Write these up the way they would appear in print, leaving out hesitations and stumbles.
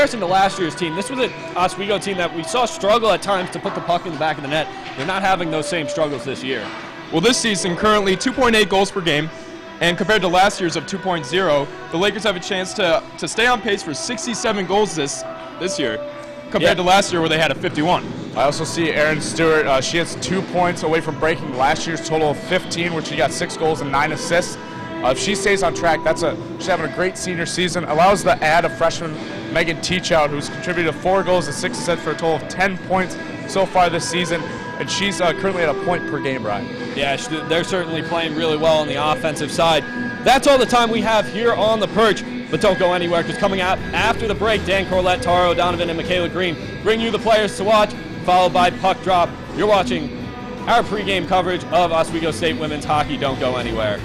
comparison to last year's team, this was an Oswego team that we saw struggle at times to put the puck in the back of the net. They're not having those same struggles this year. Well, this season, currently 2.8 goals per game, and compared to last year's of 2.0, the Lakers have a chance to stay on pace for 67 goals this year, compared to last year where they had a 51. I also see Erin Stewart. She has 2 points away from breaking last year's total of 15, where she got 6 goals and 9 assists. If she stays on track, she's having a great senior season. Allows the add of freshman Megan Teachout, who's contributed 4 goals and 6 assists for a total of 10 points so far this season. And she's currently at a point per game, Brian. Yeah, they're certainly playing really well on the offensive side. That's all the time we have here on The Perch, but don't go anywhere, because coming out after the break, Dan Corlett, Tara O'Donovan, and Michaela Green bring you the players to watch, followed by Puck Drop. You're watching our pregame coverage of Oswego State women's hockey. Don't go anywhere.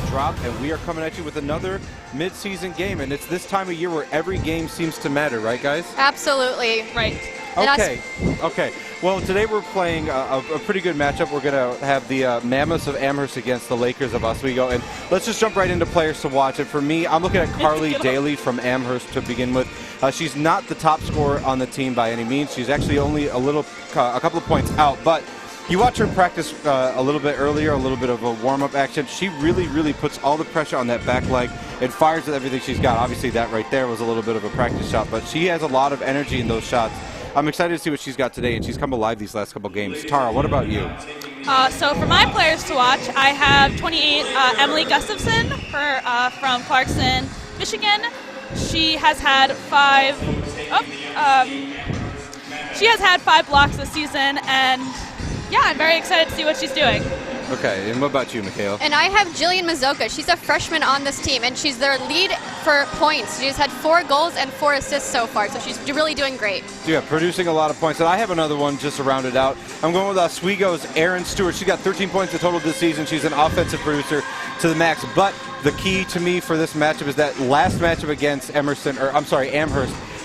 Drop, and we are coming at you with another mid-season game, and it's this time of year where every game seems to matter, right, guys? Absolutely. Right. Okay. Well, today we're playing a pretty good matchup. We're going to have the Mammoths of Amherst against the Lakers of Oswego, and let's just jump right into players to watch. And for me, I'm looking at Carly Daly from Amherst to begin with. She's not the top scorer on the team by any means. She's actually only a couple of points out, but you watch her practice a little bit earlier, a little bit of a warm-up action. She really puts all the pressure on that back leg and fires with everything she's got. Obviously, that right there was a little bit of a practice shot, but she has a lot of energy in those shots. I'm excited to see what she's got today, and she's come alive these last couple games. Tara, what about you? So for my players to watch, I have 28 Emily Gustafson from Clarkson, Michigan. She has had 5 blocks this season, and yeah, I'm very excited to see what she's doing. Okay, and what about you, Michaela? And I have Jillian Mazoka. She's a freshman on this team, and she's their lead for points. She's had 4 goals and 4 assists so far, so she's really doing great. Yeah, producing a lot of points. And I have another one just to round it out. I'm going with Oswego's Erin Stewart. She's got 13 points in total this season. She's an offensive producer to the max. But the key to me for this matchup is that last matchup against Amherst,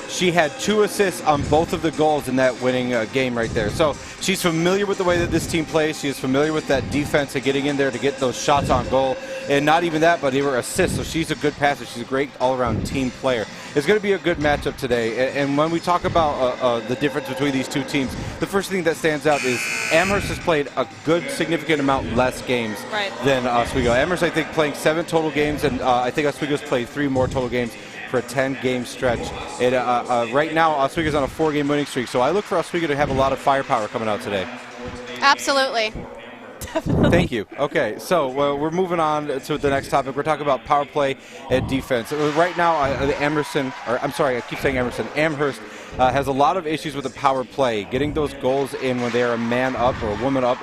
she had 2 assists on both of the goals in that winning game right there. So she's familiar with the way that this team plays. She is familiar with that defense and getting in there to get those shots on goal. And not even that, but they were assists. So she's a good passer. She's a great all-around team player. It's going to be a good matchup today. And when we talk about the difference between these two teams, the first thing that stands out is Amherst has played a good, significant amount less games than Oswego. Amherst, I think, playing 7 total games, and I think Oswego's played 3 more total games for a 10-game stretch. And right now, Oswego's on a 4-game winning streak, so I look for Oswego to have a lot of firepower coming out today. Absolutely. Thank you. Okay, so we're moving on to the next topic. We're talking about power play and defense. Right now, Amherst has a lot of issues with the power play, getting those goals in when they are a man up or a woman up,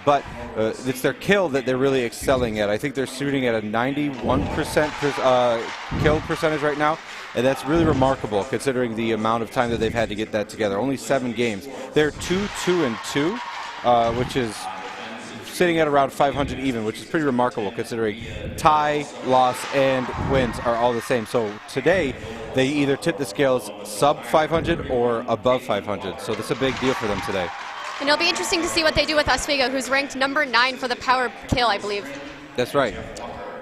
but it's their kill that they're really excelling at. I think they're shooting at a 91% kill percentage right now, and that's really remarkable considering the amount of time that they've had to get that together. Only 7 games. They're 2-2-2, which is sitting at around 500 even, which is pretty remarkable considering tie, loss, and wins are all the same. So today, they either tip the scales sub 500 or above 500. So that's a big deal for them today. And it'll be interesting to see what they do with Oswego, who's ranked number 9 for the power kill, I believe. That's right.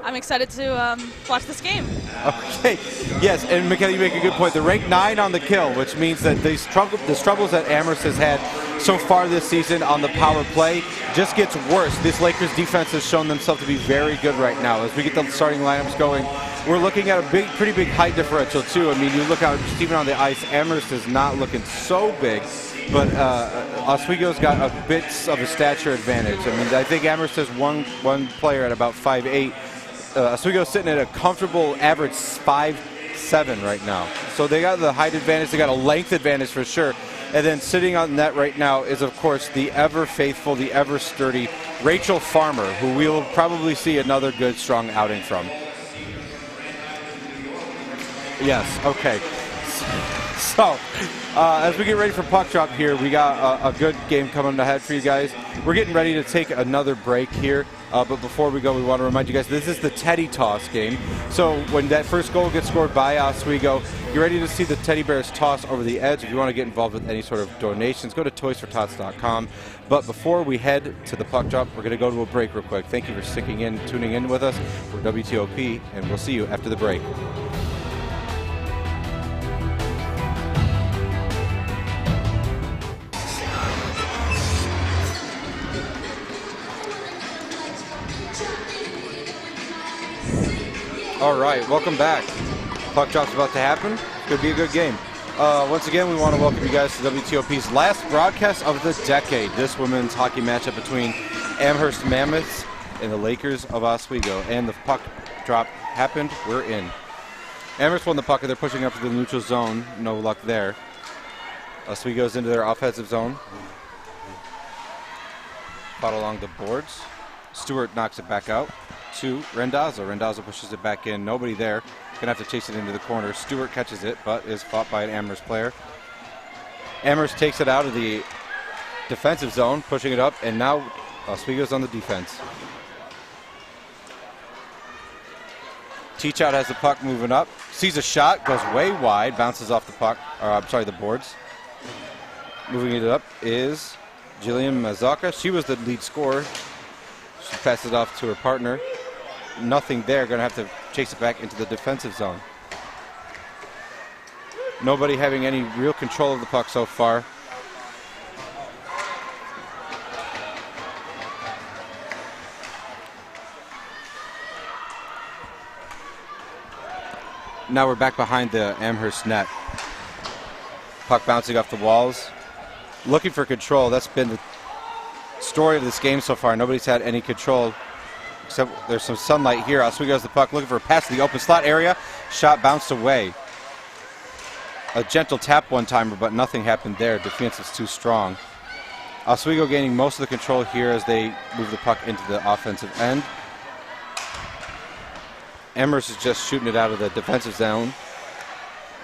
I'm excited to watch this game. Okay. Yes, and Michaela, you make a good point. They're ranked 9 on the kill, which means that the struggles that Amherst has had so far this season on the power play just gets worse. This Lakers defense has shown themselves to be very good right now. As we get the starting lineups going, we're looking at a pretty big height differential too. I mean, you look out just even on the ice, Amherst is not looking so big, but Oswego's got a bit of a stature advantage. I mean, I think Amherst has one player at about 5'8". Oswego's sitting at a comfortable average 5'7" right now. So they got the height advantage, they got a length advantage for sure. And then sitting on net right now is, of course, the ever-faithful, the ever-sturdy Rachel Farmer, who we will probably see another good, strong outing from. Yes, okay. So, as we get ready for puck drop here, we got a good game coming ahead for you guys. We're getting ready to take another break here, but before we go, we want to remind you guys this is the teddy toss game. So when that first goal gets scored by Oswego, you're ready to see the teddy bears toss over the edge. If you want to get involved with any sort of donations, go to toysfortots.com. But before we head to the puck drop, we're going to go to a break real quick. Thank you for tuning in with us for WTOP, and we'll see you after the break. All right, welcome back. Puck drop's about to happen. It's going to be a good game. Once again, we want to welcome you guys to WTOP's last broadcast of the decade. This women's hockey matchup between Amherst Mammoths and the Lakers of Oswego. And the puck drop happened. We're in. Amherst won the puck, and they're pushing up to the neutral zone. No luck there. Oswego's into their offensive zone. Fought along the boards. Stewart knocks it back out to Rendazzo. Rendazzo pushes it back in. Nobody there. Gonna have to chase it into the corner. Stewart catches it, but is fought by an Amherst player. Amherst takes it out of the defensive zone, pushing it up, and now Oswego's on the defense. Teachout has the puck moving up. Sees a shot, goes way wide, bounces off the puck, the boards. Moving it up is Jillian Mazaka. She was the lead scorer. She passes it off to her partner. Nothing there. Going to have to chase it back into the defensive zone. Nobody having any real control of the puck so far. Now we're back behind the Amherst net. Puck bouncing off the walls. Looking for control. That's been the story of this game so far. Nobody's had any control, except there's some sunlight here. Oswego has the puck, looking for a pass to the open slot area. Shot bounced away. A gentle tap one-timer, but nothing happened there. Defense is too strong. Oswego gaining most of the control here as they move the puck into the offensive end. Amherst is just shooting it out of the defensive zone.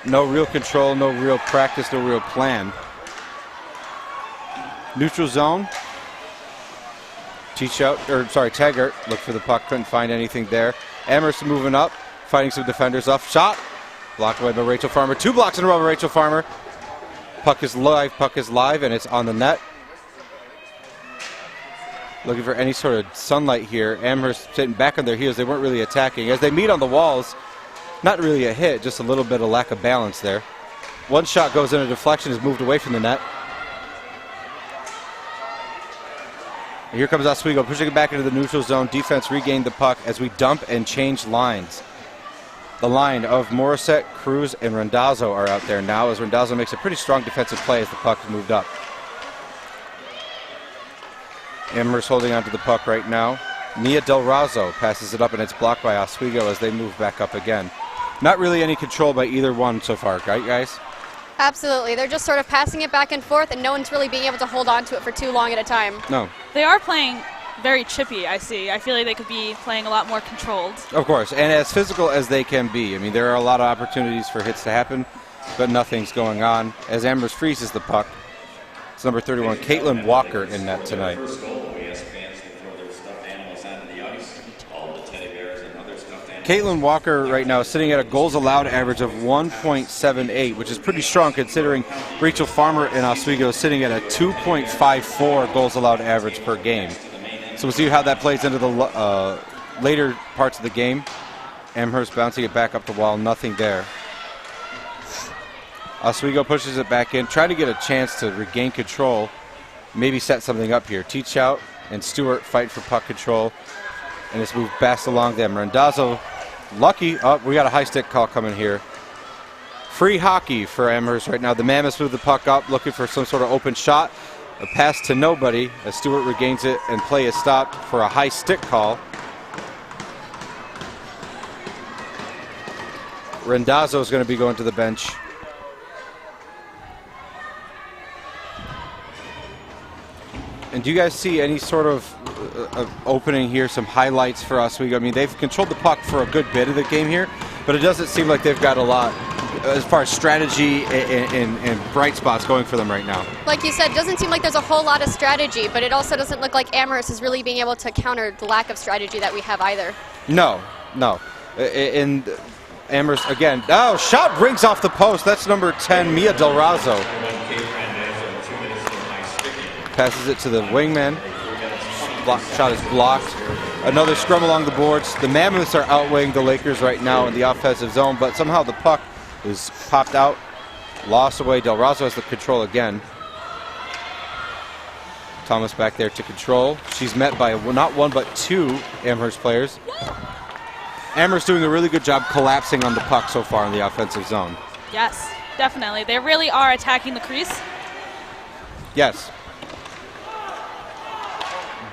No real control, no real practice, no real plan. Neutral zone. Taggart looked for the puck, couldn't find anything there. Amherst moving up, fighting some defenders off. Shot, blocked away by Rachel Farmer. 2 blocks in a row by Rachel Farmer. Puck is live, and it's on the net. Looking for any sort of sunlight here. Amherst sitting back on their heels. They weren't really attacking. As they meet on the walls, not really a hit, just a little bit of lack of balance there. One shot goes in, a deflection is moved away from the net. And here comes Oswego, pushing it back into the neutral zone. Defense regained the puck as we dump and change lines. The line of Morissette, Cruz, and Rendazzo are out there now as Rendazzo makes a pretty strong defensive play as the puck is moved up. Amherst holding onto the puck right now. Nia Del Razzo passes it up, and it's blocked by Oswego as they move back up again. Not really any control by either one so far, right, guys? Absolutely. They're just sort of passing it back and forth, and no one's really being able to hold on to it for too long at a time. No. They are playing very chippy, I see. I feel like they could be playing a lot more controlled. Of course, and as physical as they can be. I mean, there are a lot of opportunities for hits to happen, but nothing's going on. As Amherst freezes the puck, it's number 31, Caitlin Walker, in net tonight. Caitlin Walker right now is sitting at a goals allowed average of 1.78, which is pretty strong considering Rachel Farmer and Oswego is sitting at a 2.54 goals allowed average per game. So we'll see how that plays into the later parts of the game. Amherst bouncing it back up the wall, nothing there. Oswego pushes it back in, trying to get a chance to regain control, maybe set something up here. Teachout and Stewart fight for puck control, and it's moved fast along them. Rendazzo lucky. Oh, we got a high stick call coming here. Free hockey for Amherst right now. The Mammoths move the puck up, looking for some sort of open shot. A pass to nobody as Stewart regains it, and play is stopped for a high stick call. Rendazzo is going to be going to the bench. And do you guys see any sort of opening here, some highlights for Oswego? I mean, they've controlled the puck for a good bit of the game here, but it doesn't seem like they've got a lot as far as strategy and bright spots going for them right now. Like you said, it doesn't seem like there's a whole lot of strategy, but it also doesn't look like Amherst is really being able to counter the lack of strategy that we have either. No. And Amherst again. Oh, shot rings off the post. That's number 10, Mia Del Razo. Passes it to the wingman. Shot is blocked. Another scrum along the boards. The Mammoths are outweighing the Lakers right now in the offensive zone, but somehow the puck is popped out, lost away. Del Razo has the control again. Thomas back there to control. She's met by not one but two Amherst players. Amherst doing a really good job collapsing on the puck so far in the offensive zone. Yes, definitely. They really are attacking the crease. Yes.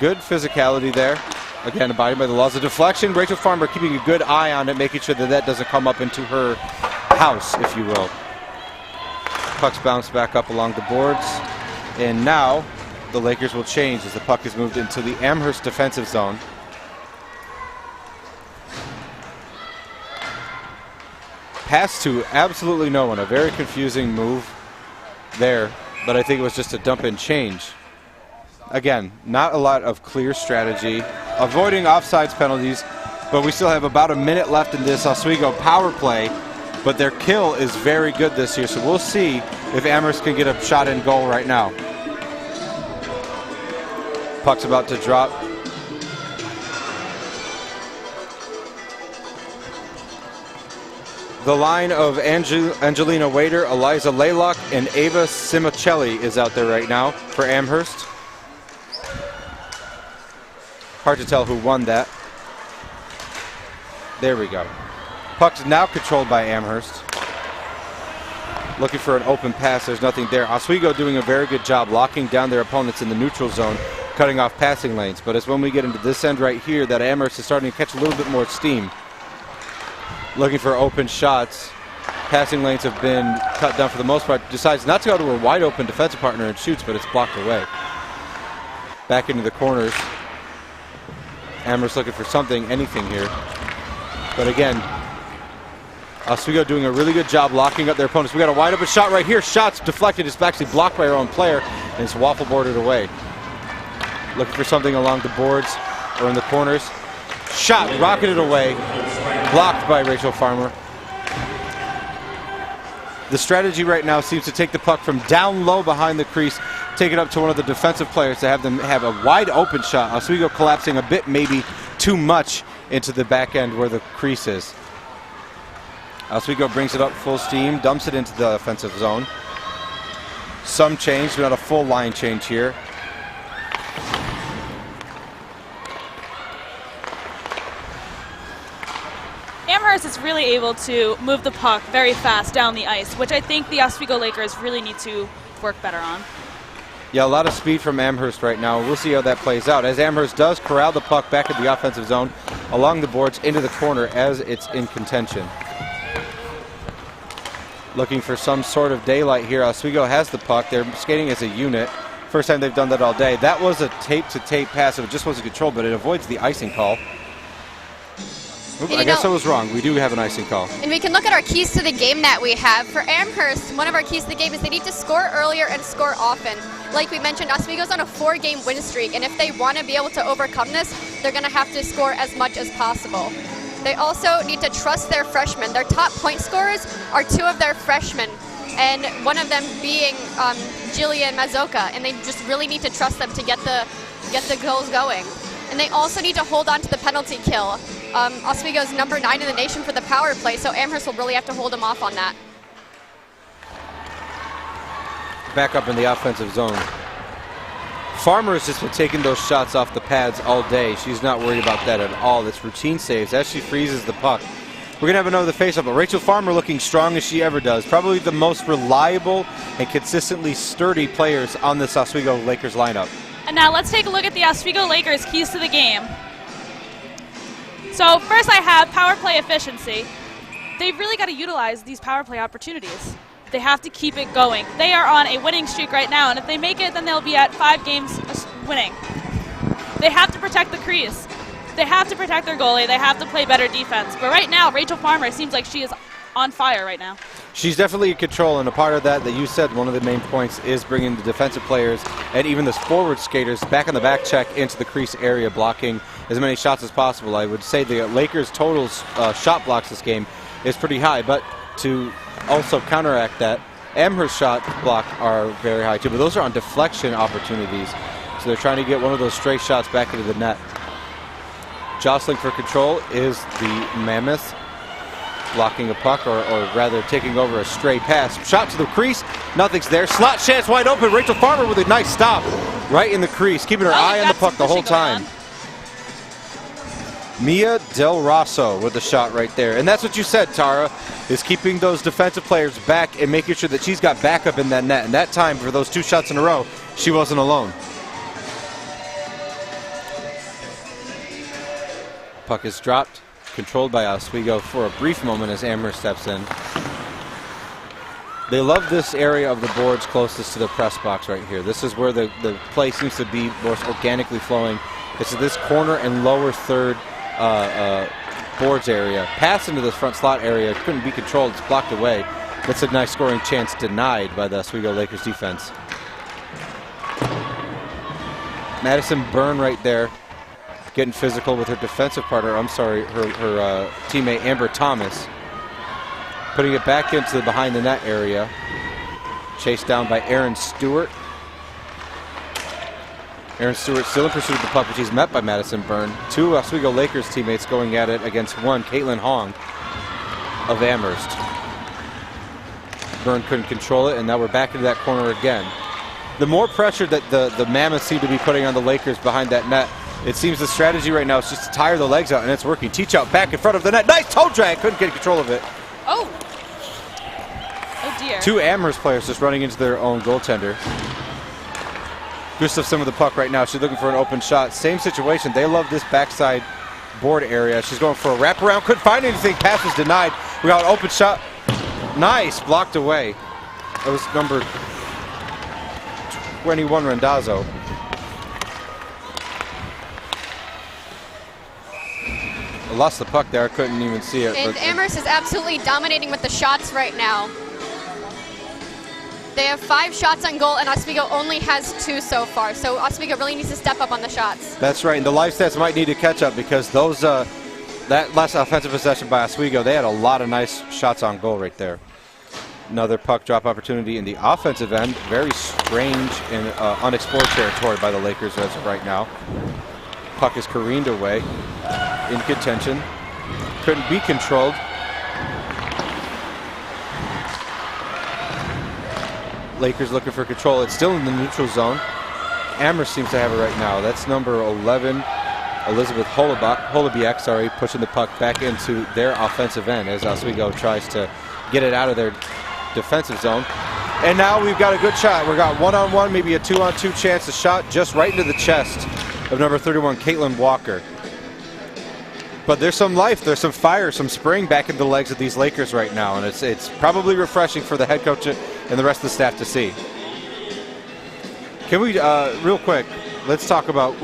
Good physicality there. Again, abiding by the laws of deflection. Rachel Farmer keeping a good eye on it, making sure that that doesn't come up into her house, if you will. Pucks bounce back up along the boards. And now the Lakers will change as the puck is moved into the Amherst defensive zone. Pass to absolutely no one. A very confusing move there, but I think it was just a dump and change. Again, not a lot of clear strategy, avoiding offsides penalties, but we still have about a minute left in this Oswego power play, but their kill is very good this year, so we'll see if Amherst can get a shot in goal right now. Puck's about to drop. The line of Angelina Wader, Eliza Laylock, and Ava Simicelli is out there right now for Amherst. Hard to tell who won that. There we go. Puck's now controlled by Amherst. Looking for an open pass. There's nothing there. Oswego doing a very good job locking down their opponents in the neutral zone, cutting off passing lanes. But it's when we get into this end right here that Amherst is starting to catch a little bit more steam. Looking for open shots. Passing lanes have been cut down for the most part. Decides not to go to a wide open defensive partner and shoots, but it's blocked away. Back into the corners. Amherst looking for something, anything here. But again, Oswego doing a really good job locking up their opponents. We got a wide open shot right here. Shot's deflected. It's actually blocked by our own player, and it's waffle boarded away. Looking for something along the boards or in the corners. Shot rocketed away. Blocked by Rachel Farmer. The strategy right now seems to take the puck from down low behind the crease, take it up to one of the defensive players to have them have a wide open shot. Oswego collapsing a bit, maybe too much into the back end where the crease is. Oswego brings it up full steam, dumps it into the offensive zone. Some change, not a full line change here. Amherst is really able to move the puck very fast down the ice, which I think the Oswego Lakers really need to work better on. Yeah, a lot of speed from Amherst right now. We'll see how that plays out as Amherst does corral the puck back in the offensive zone along the boards into the corner as it's in contention. Looking for some sort of daylight here. Oswego has the puck. They're skating as a unit. First time they've done that all day. That was a tape-to-tape pass. It just wasn't controlled, but it avoids the icing call. I guess I was wrong. We do have an icing call. And we can look at our keys to the game that we have. For Amherst, one of our keys to the game is they need to score earlier and score often. Like we mentioned, Oswego's on a 4-game win streak, and if they want to be able to overcome this, they're going to have to score as much as possible. They also need to trust their freshmen. Their top point scorers are 2 of their freshmen, and one of them being Jillian Mazoka, and they just really need to trust them to get the goals going. And they also need to hold on to the penalty kill. Oswego's number 9 in the nation for the power play, so Amherst will really have to hold them off on that. Back up in the offensive zone. Farmer has just been taking those shots off the pads all day. She's not worried about that at all. It's routine saves as she freezes the puck. We're going to have another face-up, but Rachel Farmer looking strong as she ever does. Probably the most reliable and consistently sturdy players on this Oswego Lakers lineup. And now let's take a look at the Oswego Lakers' keys to the game. So first I have power play efficiency. They've really got to utilize these power play opportunities. They have to keep it going. They are on a winning streak right now, and if they make it, then they'll be at 5 games winning. They have to protect the crease. They have to protect their goalie. They have to play better defense. But right now, Rachel Farmer seems like she is on fire right now. She's definitely in control, and a part of that you said, one of the main points is bringing the defensive players and even the forward skaters back on the back check into the crease area, blocking as many shots as possible. I would say the Lakers' total shot blocks this game is pretty high, but to also counteract that, Amherst shot block are very high too, but those are on deflection opportunities. So they're trying to get one of those straight shots back into the net. Jostling for control is the Mammoth, blocking a puck, or rather taking over a stray pass. Shot to the crease, nothing's there. Slot chance wide open. Rachel Farmer with a nice stop right in the crease, keeping her eye on the puck the whole time. Mia Del Rosso with the shot right there. And that's what you said, Tara, is keeping those defensive players back and making sure that she's got backup in that net. And that time, for those 2 shots in a row, she wasn't alone. Puck is dropped, controlled by Oswego for a brief moment as Amherst steps in. They love this area of the boards closest to the press box right here. This is where the play seems to be most organically flowing. It's this corner and lower third boards area. Pass into this front slot area couldn't be controlled. It's blocked away. That's a nice scoring chance denied by the Oswego Lakers defense. Madison Byrne right there, getting physical with her defensive partner. I'm sorry, her teammate Amber Thomas. Putting it back into the behind the net area. Chased down by Erin Stewart. Erin Stewart still in pursuit of the puck, but she's met by Madison Byrne. 2 Oswego Lakers teammates going at it against 1, Caitlin Hong of Amherst. Byrne couldn't control it, and now we're back into that corner again. The more pressure that the Mammoths seem to be putting on the Lakers behind that net, it seems the strategy right now is just to tire the legs out, and it's working. Teach out back in front of the net. Nice toe drag. Couldn't get control of it. Oh. Oh, dear. 2 Amherst players just running into their own goaltender. Gustafson with the puck right now. She's looking for an open shot. Same situation. They love this backside board area. She's going for a wraparound. Couldn't find anything. Pass was denied. We got an open shot. Nice. Blocked away. That was number 21, Randazzo. I lost the puck there. I couldn't even see it. And Amherst is absolutely dominating with the shots right now. They have 5 shots on goal, and Oswego only has 2 so far. So Oswego really needs to step up on the shots. That's right. And the live stats might need to catch up because those that last offensive possession by Oswego, they had a lot of nice shots on goal right there. Another puck drop opportunity in the offensive end. Very strange and unexplored territory by the Lakers as of right now. Puck is careened away in contention. Couldn't be controlled. Lakers looking for control. It's still in the neutral zone. Amherst seems to have it right now. That's number 11, Elizabeth Holobiak, pushing the puck back into their offensive end as Oswego tries to get it out of their defensive zone. And now we've got a good shot. We've got 1-on-1, maybe a 2-on-2 chance. A shot just right into the chest of number 31, Caitlin Walker. But there's some life, there's some fire, some spring back in the legs of these Lakers right now, and it's probably refreshing for the head coach and the rest of the staff to see. Can we, real quick, let's talk about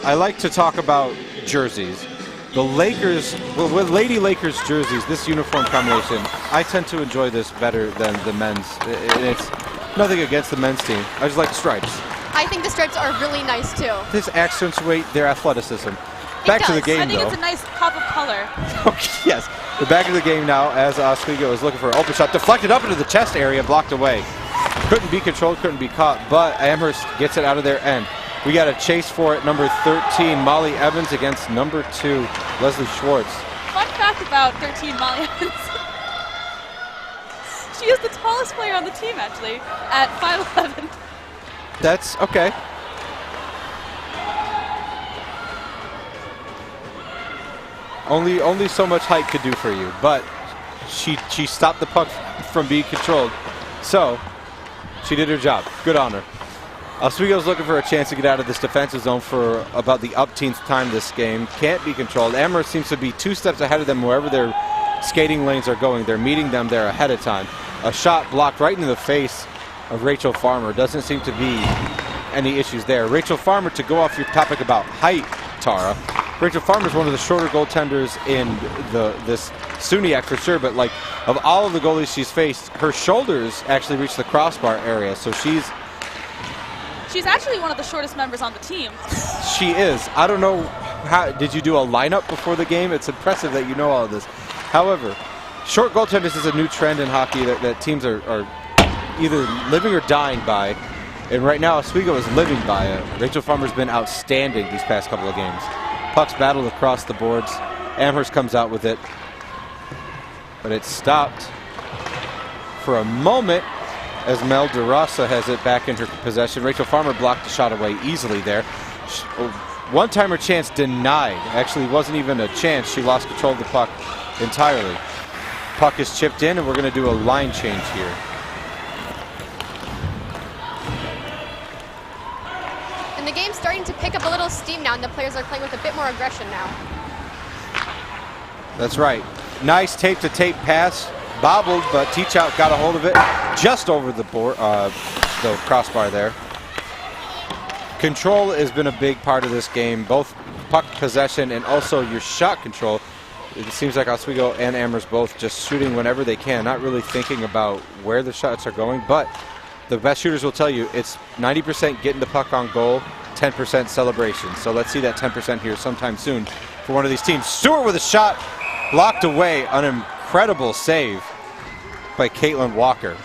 I like to talk about jerseys. The Lakers, with Lady Lakers jerseys, this uniform combination, I tend to enjoy this better than the men's. It's nothing against the men's team. I just like the stripes. I think the stripes are really nice too. This accentuate their athleticism. Back to the game, I think though. it's a nice pop of color. Okay, yes. We're back to the game now as Oswego is looking for an open shot. Deflected up into the chest area, blocked away. Couldn't be controlled, couldn't be caught, but Amherst gets it out of their end. We got a chase for it. Number 13, Molly Evans against number 2, Leslie Schwartz. Fun fact about 13 Molly Evans. She is the tallest player on the team, actually, at 5'11". That's okay. Only so much height could do for you, but she stopped the puck from being controlled, so she did her job. Good on her. Oswego's looking for a chance to get out of this defensive zone for about the up-teenth time this game. Can't be controlled. Amherst seems to be 2 steps ahead of them wherever their skating lanes are going. They're meeting them there ahead of time. A shot blocked right into the face of Rachel Farmer. Doesn't seem to be any issues there. Rachel Farmer, to go off your topic about height, Tara, Rachel Farmer's one of the shorter goaltenders in this SUNYAC for sure, but like of all of the goalies she's faced, her shoulders actually reach the crossbar area, so she's actually one of the shortest members on the team. She is. I don't know, did you do a lineup before the game? It's impressive that you know all of this. However, short goaltenders is a new trend in hockey that teams are either living or dying by. And right now, Oswego is living by it. Rachel Farmer's been outstanding these past couple of games. Pucks battled across the boards. Amherst comes out with it. But it's stopped for a moment as Mel DeRosa has it back in her possession. Rachel Farmer blocked the shot away easily there. One-timer chance denied. Actually, wasn't even a chance. She lost control of the puck entirely. Puck is chipped in, and we're going to do a line change here. And the game's starting to pick up a little steam now, and the players are playing with a bit more aggression now. That's right. Nice tape-to-tape pass. Bobbled, but Teachout got a hold of it just over the board, the crossbar there. Control has been a big part of this game, both puck possession and also your shot control. It seems like Oswego and Amherst both just shooting whenever they can, not really thinking about where the shots are going, but the best shooters will tell you it's 90% getting the puck on goal, 10% celebration. So let's see that 10% here sometime soon for one of these teams. Stewart with a shot blocked away, an incredible save by Caitlin Walker.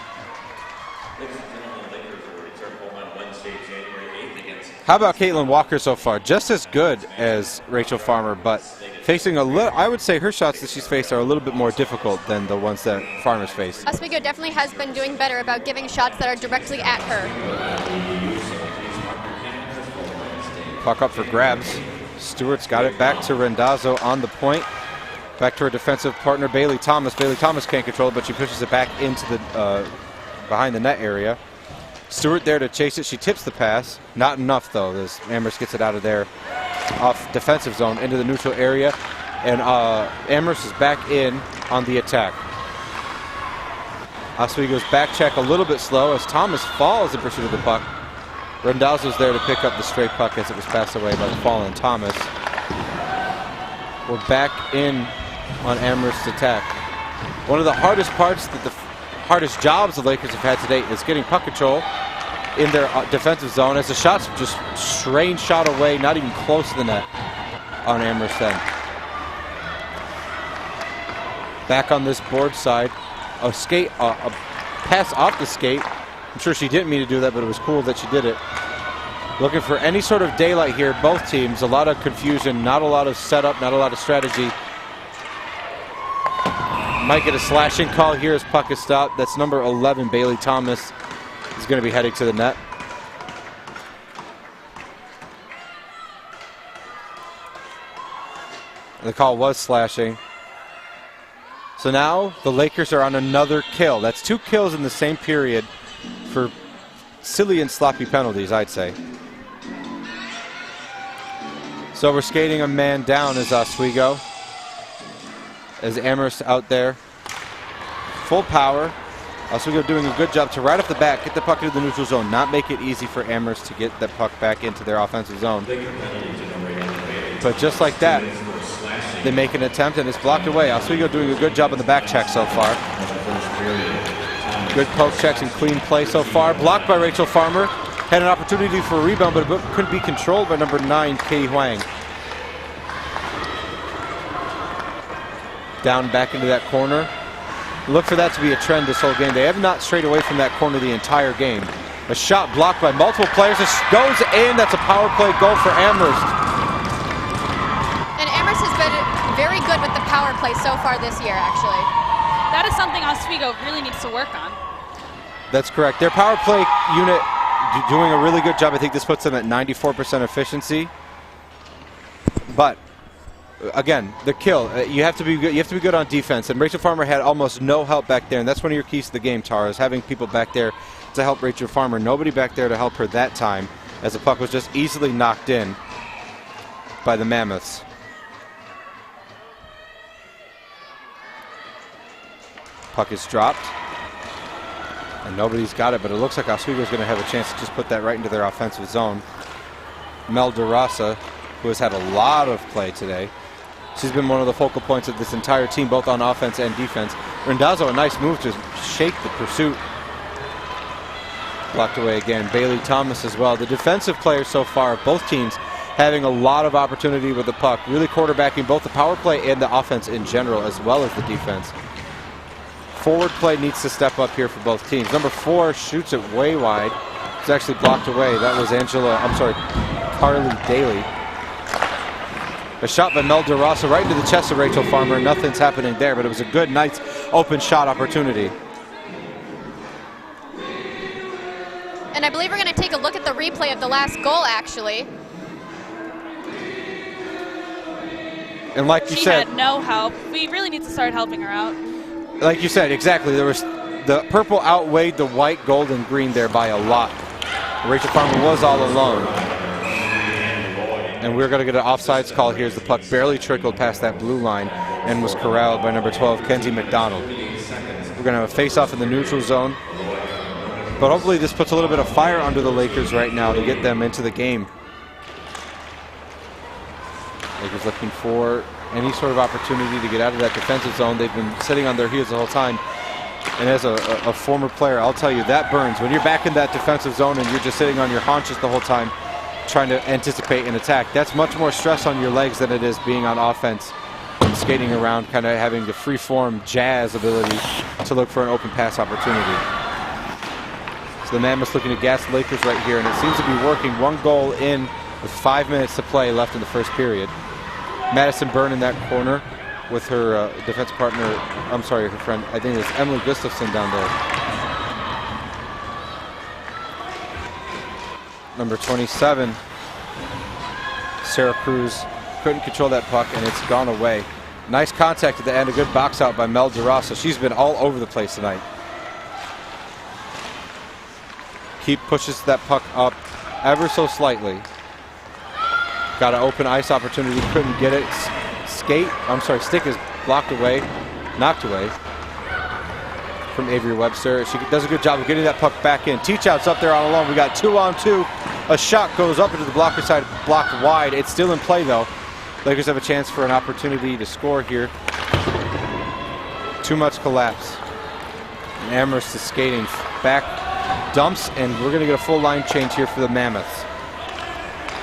How about Caitlin Walker so far? Just as good as Rachel Farmer, but facing a little, I would say her shots that she's faced are a little bit more difficult than the ones that Farmer's faced. Oswego definitely has been doing better about giving shots that are directly at her. Puck up for grabs. Stewart's got it back to Rendazzo on the point. Back to her defensive partner, Bailey Thomas. Bailey Thomas can't control it, but she pushes it back into the behind the net area. Stewart there to chase it. She tips the pass. Not enough, though, as Amherst gets it out of there off defensive zone into the neutral area. And Amherst is back in on the attack. Oswego's back check a little bit slow as Thomas falls in pursuit of the puck. Rendazzo's there to pick up the stray puck as it was passed away by the fallen Thomas. We're back in on Amherst's attack. One of the hardest parts, hardest jobs the Lakers have had today is getting puck control in their defensive zone as the shot's just strange shot away, not even close to the net on Amherst end. Back on this board side, a pass off the skate. I'm sure she didn't mean to do that, but it was cool that she did it. Looking for any sort of daylight here, both teams. A lot of confusion, not a lot of setup, not a lot of strategy. Might get a slashing call here as puck is stopped. That's number 11, Bailey Thomas, is going to be heading to the net. The call was slashing. So now the Lakers are on another kill. That's 2 kills in the same period for silly and sloppy penalties, I'd say. So we're skating a man down as Oswego. As Amherst out there. Full power. Oswego doing a good job to right off the bat get the puck into the neutral zone. Not make it easy for Amherst to get that puck back into their offensive zone. But just like that, they make an attempt and it's blocked away. Oswego doing a good job on the back check so far. Good poke checks and clean play so far. Blocked by Rachel Farmer. Had an opportunity for a rebound, but it couldn't be controlled by number 9, Katie Huang. Down back into that corner. Look for that to be a trend this whole game. They have not strayed away from that corner the entire game. A shot blocked by multiple players. This goes in. That's a power play goal for Amherst. And Amherst has been very good with the power play so far this year, actually. That is something Oswego really needs to work on. That's correct. Their power play unit doing a really good job. I think this puts them at 94% efficiency. But again, the kill. You have to be good. You have to be good on defense. And Rachel Farmer had almost no help back there, and that's one of your keys to the game, Tara, is having people back there to help Rachel Farmer. Nobody back there to help her that time, as the puck was just easily knocked in by the Mammoths. Puck is dropped, and nobody's got it, but it looks like Oswego's going to have a chance to just put that right into their offensive zone. Mel DeRosa who has had a lot of play today. She's been one of the focal points of this entire team, both on offense and defense. Randazzo, a nice move to shake the pursuit. Blocked away again. Bailey Thomas as well. The defensive players so far, both teams, having a lot of opportunity with the puck, really quarterbacking both the power play and the offense in general, as well as the defense. Forward play needs to step up here for both teams. Number 4 shoots it way wide. It's actually blocked away. That was Carly Daly. A shot by Mel DeRosa right into the chest of Rachel Farmer. Nothing's happening there, but it was a good, nice open shot opportunity. And I believe we're going to take a look at the replay of the last goal, actually. And like you She said, had no help. We really need to start helping her out. like you said, exactly. There was the purple outweighed the white, gold, and green there by a lot. Rachel Farmer was all alone. And we're going to get an offsides call here as the puck barely trickled past that blue line and was corralled by number 12, Kenzie McDonald. We're going to have a face-off in the neutral zone. But hopefully this puts a little bit of fire under the Lakers right now to get them into the game. Lakers looking for any sort of opportunity to get out of that defensive zone. They've been sitting on their heels the whole time. And as a former player, I'll tell you, that burns. When you're back in that defensive zone and you're just sitting on your haunches the whole time, trying to anticipate an attack, that's much more stress on your legs than it is being on offense and skating around, kind of having the free-form jazz ability to look for an open pass opportunity. So the Mammoths looking to gas the Lakers right here, and it seems to be working. 1 goal in with 5 minutes to play left in the first period. Madison Byrne in that corner with her defense partner, her friend, I think it's Emily Gustafson down there. Number 27, Sarah Cruz, couldn't control that puck, and it's gone away. Nice contact at the end, a good box out by Mel DeRosa. She's been all over the place tonight. Keep pushes that puck up ever so slightly. Got an open ice opportunity, couldn't get it. Stick is blocked away, knocked away from Avery Webster. She does a good job of getting that puck back in. Teachout's up there all alone. We got 2-on-2. A shot goes up into the blocker side, blocked wide. It's still in play though. Lakers have a chance for an opportunity to score here. Too much collapse. And Amherst is skating back, dumps, and we're going to get a full line change here for the Mammoths.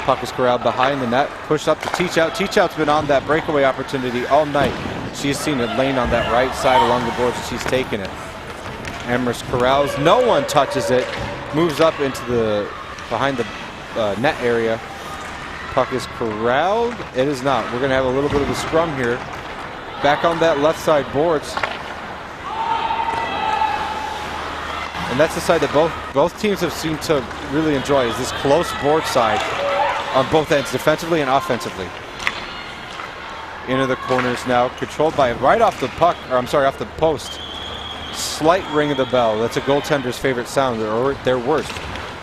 Puck is corralled behind the net, pushed up to Teachout. Teachout's been on that breakaway opportunity all night. She's seen it lane on that right side along the boards, and she's taken it. Amherst corrals. No one touches it. Moves up into the behind the net area. Puck is corralled. It is not. We're going to have a little bit of a scrum here. Back on that left side boards. And that's the side that both teams have seemed to really enjoy, is this close board side on both ends, defensively and offensively. Into the corners now, controlled by right off the puck, or I'm sorry, off the post. Slight ring of the bell. That's a goaltender's favorite sound, or their worst,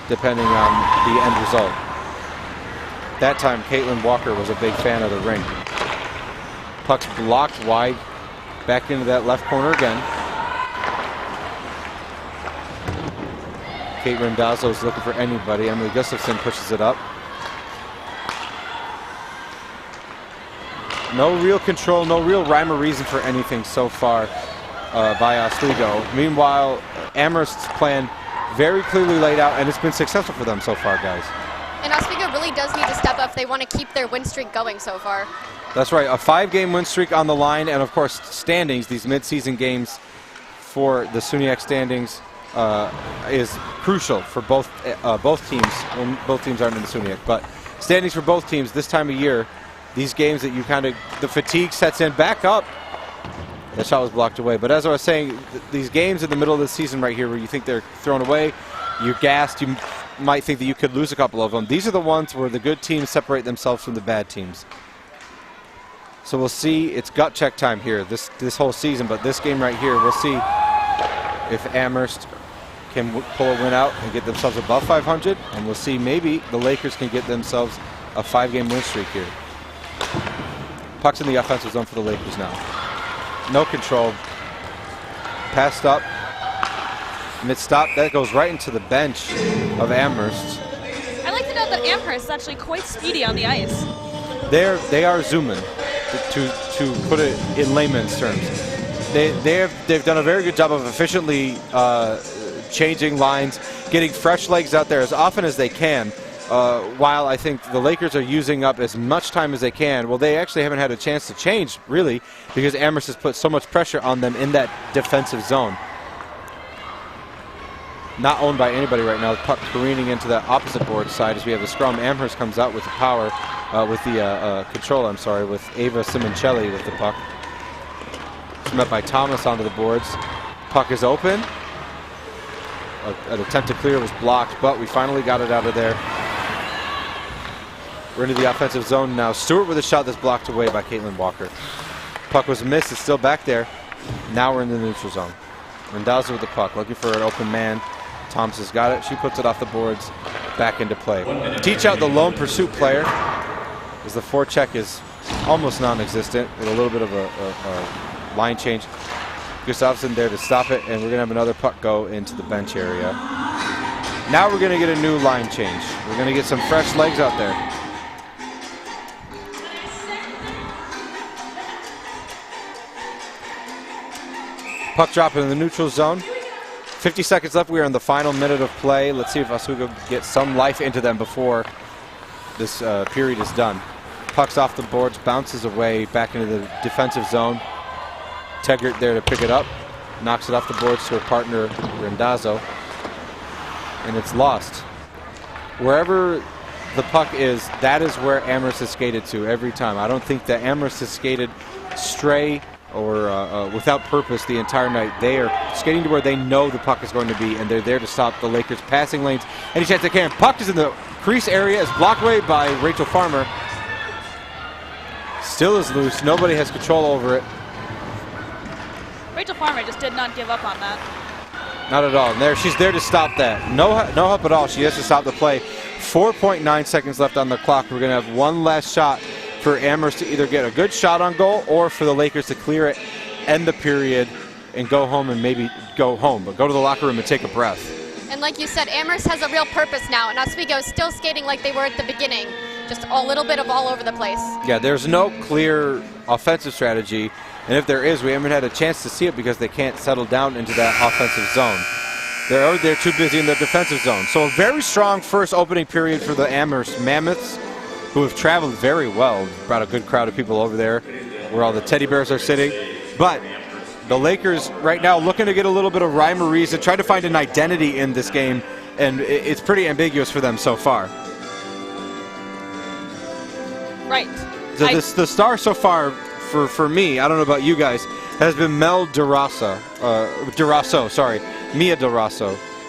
depending on the end result. That time, Caitlin Walker was a big fan of the ring. Puck's blocked wide, back into that left corner again. Kate Randazzo is looking for anybody. Emily Gustafson pushes it up. No real control, no real rhyme or reason for anything so far by Oswego. Meanwhile, Amherst's plan very clearly laid out, and it's been successful for them so far, guys. And Oswego really does need to step up if they want to keep their win streak going so far. That's right, a 5-game win streak on the line, and of course standings, these mid-season games for the SUNYAC standings is crucial for both teams. Well, both teams aren't in the SUNYAC, but standings for both teams this time of year. These games that you the fatigue sets in back up. That shot was blocked away. But as I was saying, these games in the middle of the season right here where you think they're thrown away, you're gassed, you might think that you could lose a couple of them. These are the ones where the good teams separate themselves from the bad teams. So we'll see. It's gut check time here this whole season, but this game right here, we'll see if Amherst can pull a win out and get themselves above 500, and we'll see maybe the Lakers can get themselves a 5-game win streak here. Puck's in the offensive zone for the Lakers now. No control. Passed up. Mid-stop. That goes right into the bench of Amherst. I like to note that Amherst is actually quite speedy on the ice. they are zooming, to put it in layman's terms. They've done a very good job of efficiently changing lines, getting fresh legs out there as often as they can. While I think the Lakers are using up as much time as they can, well, they actually haven't had a chance to change, really, because Amherst has put so much pressure on them in that defensive zone. Not owned by anybody right now. The puck careening into the opposite board side as we have the scrum. Amherst comes out with the power, with the control, I'm sorry, with Ava Simoncelli with the puck. It's met by Thomas onto the boards. Puck is open. An attempt to clear was blocked, but we finally got it out of there. We're into the offensive zone now. Stewart with a shot that's blocked away by Caitlin Walker. Puck was missed. It's still back there. Now we're in the neutral zone. Randazzo with the puck, looking for an open man. Thompson's got it. She puts it off the boards, back into play. Teach out the lone pursuit player, as the forecheck is almost non-existent with a little bit of a line change. Gustafsson there to stop it, and we're going to have another puck go into the bench area. Now we're going to get a new line change. We're going to get some fresh legs out there. Puck dropping in the neutral zone. 50 seconds left. We are in the final minute of play. Let's see if Oswego gets some life into them before this period is done. Puck's off the boards, bounces away back into the defensive zone. Teggert there to pick it up. Knocks it off the boards to her partner, Randazzo. And it's lost. Wherever the puck is, that is where Amherst has skated to every time. I don't think that Amherst has skated stray or without purpose the entire night. They are skating to where they know the puck is going to be, and they're there to stop the Lakers' passing lanes. Any chance they can. Puck is in the crease area. Is blocked away by Rachel Farmer. Still is loose. Nobody has control over it. Rachel Farmer just did not give up on that. Not at all. And there, she's there to stop that. No help at all. She has to stop the play. 4.9 seconds left on the clock. We're going to have one last shot for Amherst to either get a good shot on goal or for the Lakers to clear it, end the period, and go home and maybe go home. But go to the locker room and take a breath. And like you said, Amherst has a real purpose now, and Oswego is still skating like they were at the beginning. Just a little bit of all over the place. Yeah, there's no clear offensive strategy. And if there is, we haven't had a chance to see it because they can't settle down into that offensive zone. They're too busy in their defensive zone. So a very strong first opening period for the Amherst Mammoths, who have traveled very well. Brought a good crowd of people over there where all the teddy bears are sitting. But the Lakers right now looking to get a little bit of rhyme or reason, try to find an identity in this game, and it's pretty ambiguous for them so far. Right. The star so far for me, I don't know about you guys, has been Mia DeRosso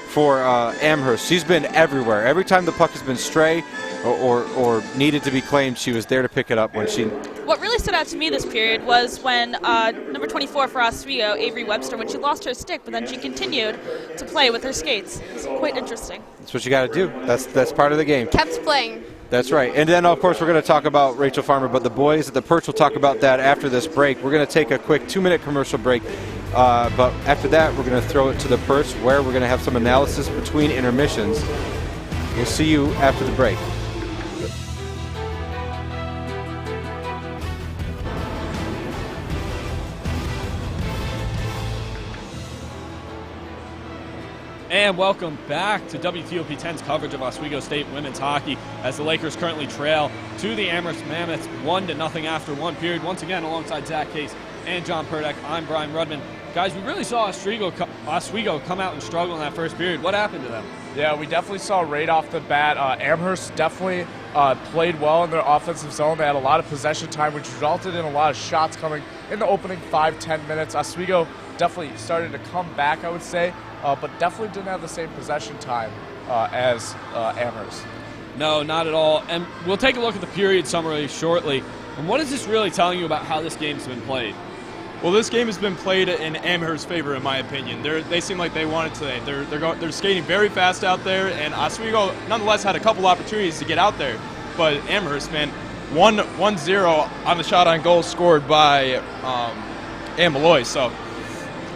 for Amherst. She's been everywhere. Every time the puck has been stray or needed to be claimed, she was there to pick it up when she... What really stood out to me this period was when number 24 for Oswego, Avery Webster, when she lost her stick, but then she continued to play with her skates. It's quite interesting. That's what you got to do. That's part of the game. Kept playing. That's right. And then, of course, we're going to talk about Rachel Farmer, but the boys at the Perch will talk about that after this break. We're going to take a quick 2-minute commercial break, but after that, we're going to throw it to the Perch, where we're going to have some analysis between intermissions. We'll see you after the break. And welcome back to WTOP 10's coverage of Oswego State women's hockey as the Lakers currently trail to the Amherst Mammoths 1-0 after one period. Once again, alongside Zach Case and John Purdak, I'm Brian Rudman. Guys, we really saw Oswego come out and struggle in that first period. What happened to them? Yeah, we definitely saw right off the bat. Amherst definitely played well in their offensive zone. They had a lot of possession time, which resulted in a lot of shots coming in the opening 5-10 minutes. Oswego definitely started to come back, I would say, but definitely didn't have the same possession time as Amherst. No, not at all. And we'll take a look at the period summary shortly. And what is this really telling you about how this game's been played? Well, this game has been played in Amherst's favor, in my opinion. They seem like they want it today. They're skating very fast out there, and Oswego nonetheless had a couple opportunities to get out there. But Amherst, man, 1-0 on the shot on goal scored by Ann Malloy. So,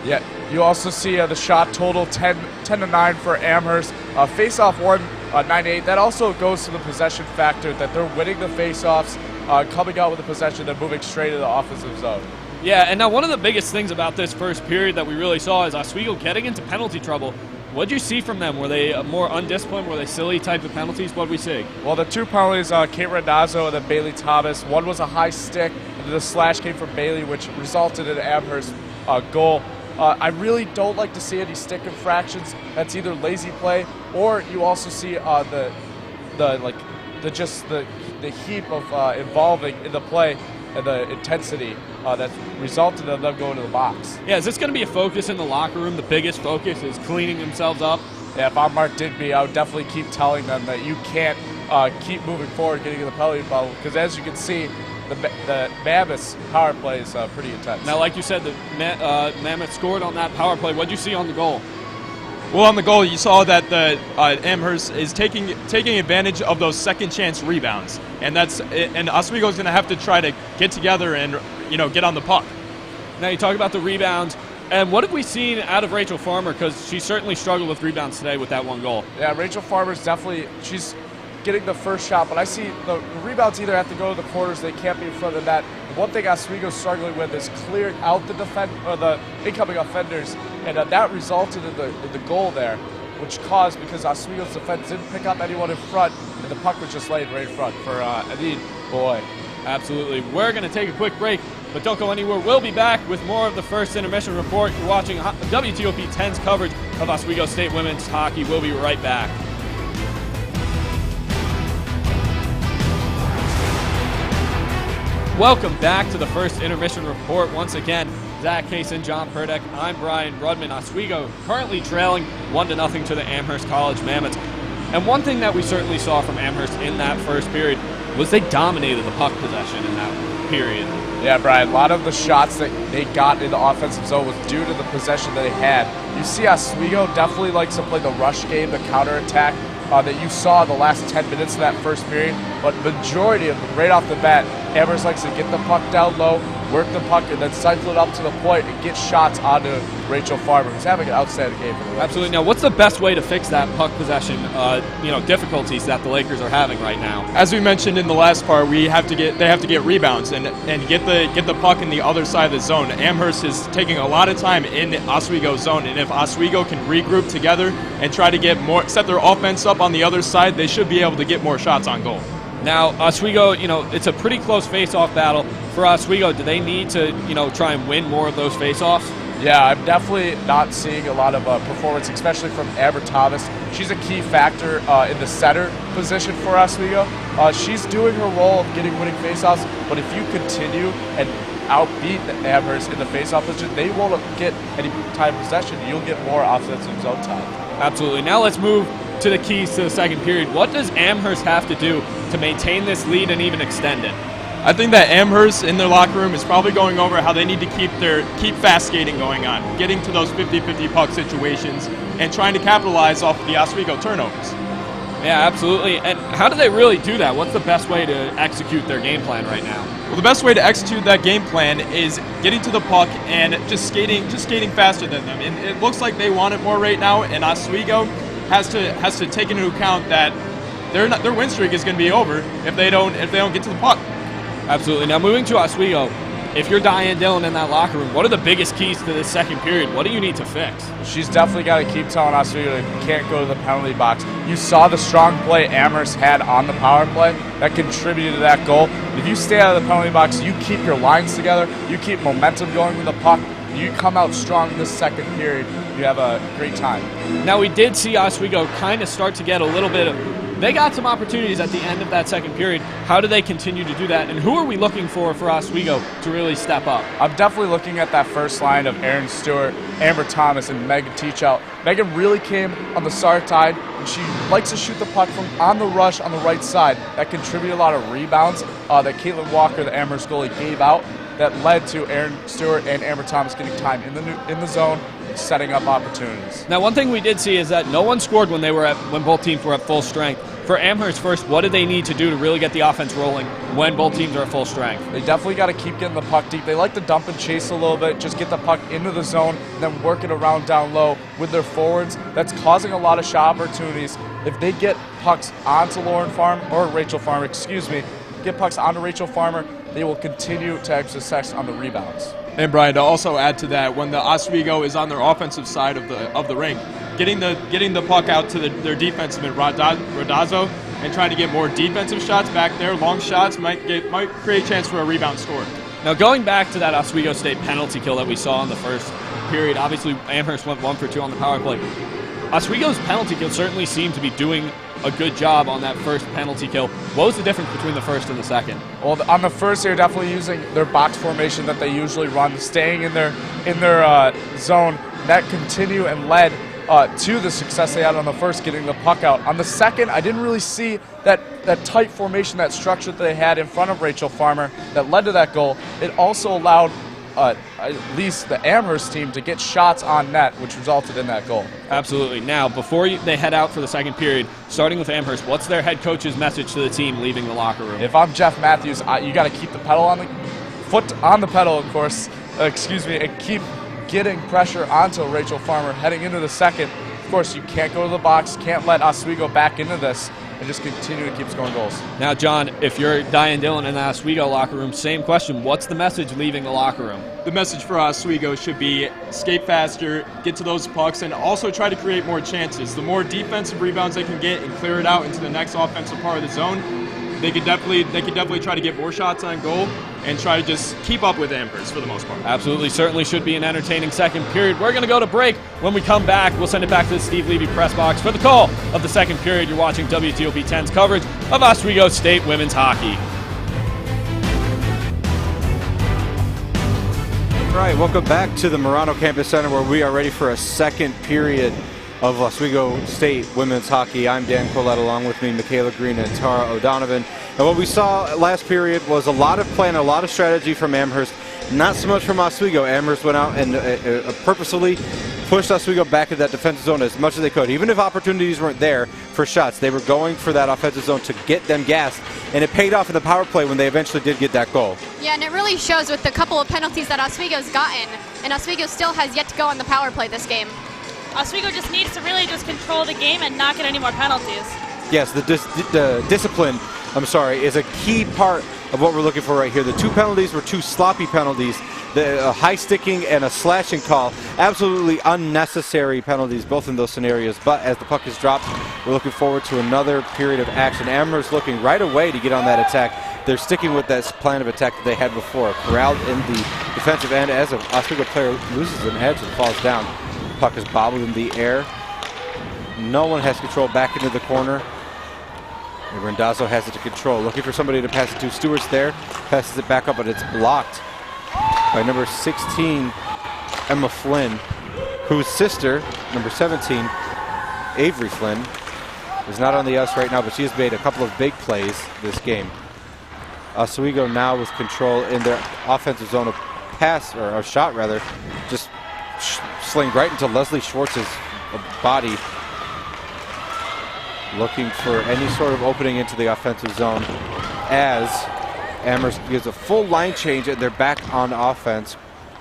yeah, you also see the shot total 10-9 for Amherst. Face-off one 9-8. That also goes to the possession factor, that they're winning the faceoffs, coming out with the possession, and moving straight to the offensive zone. Yeah, and now one of the biggest things about this first period that we really saw is Oswego getting into penalty trouble. What did you see from them? Were they more undisciplined? Were they silly type of penalties? What did we see? Well, the two penalties, Kate Rendazzo and then Bailey Thomas. One was a high stick, and then the slash came from Bailey, which resulted in an Amherst goal. I really don't like to see any stick infractions. That's either lazy play, or you also see the heap of involving in the play and the intensity that resulted in them going to the box. Yeah, is this going to be a focus in the locker room? The biggest focus is cleaning themselves up? Yeah, if I'm Mark Digby, I would definitely keep telling them that you can't keep moving forward, getting in the penalty bubble, because as you can see, the Mammoth's power play is pretty intense. Now, like you said, the Mammoth scored on that power play. What did you see on the goal? Well, on the goal, you saw that the Amherst is taking advantage of those second chance rebounds, and Oswego's going to have to try to get together and get on the puck. Now you talk about the rebounds, and what have we seen out of Rachel Farmer? Because she certainly struggled with rebounds today with that one goal. Yeah, Rachel Farmer's she's getting the first shot, but I see the rebounds either have to go to the corners, they can't be in front of that. One thing Oswego's struggling with is clearing out the incoming offenders, and that resulted in the goal there, which caused, because Oswego's defense didn't pick up anyone in front, and the puck was just laid right in front for Adid Boy. Absolutely. We're going to take a quick break, but don't go anywhere. We'll be back with more of the first intermission report. You're watching WTOP 10's coverage of Oswego State women's hockey. We'll be right back. Welcome back to the first intermission report. Once again, Zach Kaysen, John Purdeck, I'm Brian Rudman. Oswego currently trailing 1-0 to the Amherst College Mammoths. And one thing that we certainly saw from Amherst in that first period was they dominated the puck possession in that period. Yeah, Brian, a lot of the shots that they got in the offensive zone was due to the possession that they had. You see Oswego definitely likes to play the rush game, the counterattack that you saw the last 10 minutes of that first period, but majority of them, right off the bat, Amherst likes to get the puck down low, work the puck, and then cycle it up to the point and get shots onto Rachel Farmer, who's having an outstanding game for the Lakers. Absolutely. Now, what's the best way to fix that puck possession, difficulties that the Lakers are having right now? As we mentioned in the last part, they have to get rebounds and get the puck in the other side of the zone. Amherst is taking a lot of time in Oswego's zone, and if Oswego can regroup together and try to set their offense up on the other side, they should be able to get more shots on goal. Now, Oswego, it's a pretty close face-off battle for Oswego. Do they need to, try and win more of those face-offs? Yeah, I'm definitely not seeing a lot of performance, especially from Amber Thomas. She's a key factor in the center position for Oswego. She's doing her role of getting winning faceoffs, but if you continue and outbeat the Amherst in the faceoff position, they won't get any time possession. You'll get more offensive zone time. Absolutely. Now let's move to the keys to the second period. What does Amherst have to do to maintain this lead and even extend it? I think that Amherst in their locker room is probably going over how they need to keep fast skating going on, getting to those 50-50 puck situations and trying to capitalize off the Oswego turnovers. Yeah, absolutely. And how do they really do that? What's the best way to execute their game plan right now? Well, the best way to execute that game plan is getting to the puck and just skating faster than them. And it looks like they want it more right now, and Oswego has to take into account that their win streak is going to be over if they don't get to the puck. Absolutely. Now moving to Oswego, if you're Diane Dillon in that locker room, what are the biggest keys to this second period? What do you need to fix? She's definitely got to keep telling Oswego they can't go to the penalty box. You saw the strong play Amherst had on the power play that contributed to that goal. If you stay out of the penalty box, you keep your lines together, you keep momentum going with the puck, you come out strong this second period, you have a great time. Now we did see Oswego kind of start to get a little bit of... They got some opportunities at the end of that second period. How do they continue to do that? And who are we looking for Oswego to really step up? I'm definitely looking at that first line of Erin Stewart, Amber Thomas, and Megan Teachout. Megan really came on the start side, and she likes to shoot the puck from on the rush on the right side. That contributed a lot of rebounds that Caitlin Walker, the Amherst goalie, gave out. That led to Erin Stewart and Amber Thomas getting time in the zone, setting up opportunities. Now, one thing we did see is that no one scored when both teams were at full strength. For Amherst first, what do they need to do to really get the offense rolling when both teams are at full strength? They definitely got to keep getting the puck deep. They like to dump and chase a little bit, just get the puck into the zone, and then work it around down low with their forwards. That's causing a lot of shot opportunities. If they get pucks onto Lauren Farm, or Rachel Farmer, excuse me, get pucks onto Rachel Farmer, they will continue to have success on the rebounds. And Brian, to also add to that, when the Oswego is on their offensive side of the ring, getting the puck out to their defenseman Rodazzo and trying to get more defensive shots back there, long shots might create a chance for a rebound score. Now going back to that Oswego State penalty kill that we saw in the first period, obviously Amherst went 1 for 2 on the power play. Oswego's penalty kill certainly seemed to be doing a good job on that first penalty kill. What was the difference between the first and the second? Well, on the first, they're definitely using their box formation that they usually run, staying in their zone. That continued and led to the success they had on the first, getting the puck out. On the second, I didn't really see that tight formation, that structure that they had in front of Rachel Farmer that led to that goal. It also allowed at least the Amherst team to get shots on net, which resulted in that goal. Absolutely. Now, before they head out for the second period, starting with Amherst, what's their head coach's message to the team leaving the locker room? If I'm Jeff Matthews, you got to keep the pedal on the foot on the pedal, of course. And keep getting pressure onto Rachel Farmer heading into the second. Of course, you can't go to the box, can't let Oswego back into this, and just continue to keep scoring goals. Now, John, if you're Diane Dillon in the Oswego locker room, same question. What's the message leaving the locker room? The message for Oswego should be skate faster, get to those pucks, and also try to create more chances. The more defensive rebounds they can get and clear it out into the next offensive part of the zone, they could definitely try to get more shots on goal and try to just keep up with Amherst for the most part. Absolutely. Certainly should be an entertaining second period. We're going to go to break. When we come back, we'll send it back to the Steve Levy press box for the call of the second period. You're watching WTOP 10's coverage of Oswego State women's hockey. All right, welcome back to the Marano Campus Center, where we are ready for a second period of Oswego State women's hockey. I'm Dan Collette, along with me, Michaela Green and Tara O'Donovan. And what we saw last period was a lot of plan, a lot of strategy from Amherst, not so much from Oswego. Amherst went out and purposefully pushed Oswego back into that defensive zone as much as they could. Even if opportunities weren't there for shots, they were going for that offensive zone to get them gassed, and it paid off in the power play when they eventually did get that goal. Yeah, and it really shows with the couple of penalties that Oswego's gotten, and Oswego still has yet to go on the power play this game. Oswego just needs to really just control the game and not get any more penalties. Yes, the discipline, is a key part of what we're looking for right here. The two penalties were two sloppy penalties, a high sticking and a slashing call. Absolutely unnecessary penalties, both in those scenarios. But as the puck is dropped, we're looking forward to another period of action. Amherst looking right away to get on that attack. They're sticking with that plan of attack that they had before. Corralled in the defensive end as an Oswego player loses an edge and falls down. Puck is bobbled in the air. No one has control back into the corner. Rendazzo has it to control. Looking for somebody to pass it to. Stewart's there. Passes it back up, but it's blocked by number 16, Emma Flynn, whose sister, number 17, Avery Flynn, is not on the ice right now, but she has made a couple of big plays this game. Oswego now with control in their offensive zone of pass, or a shot rather, just slinged right into Leslie Schwartz's body, looking for any sort of opening into the offensive zone as Amherst gives a full line change and they're back on offense.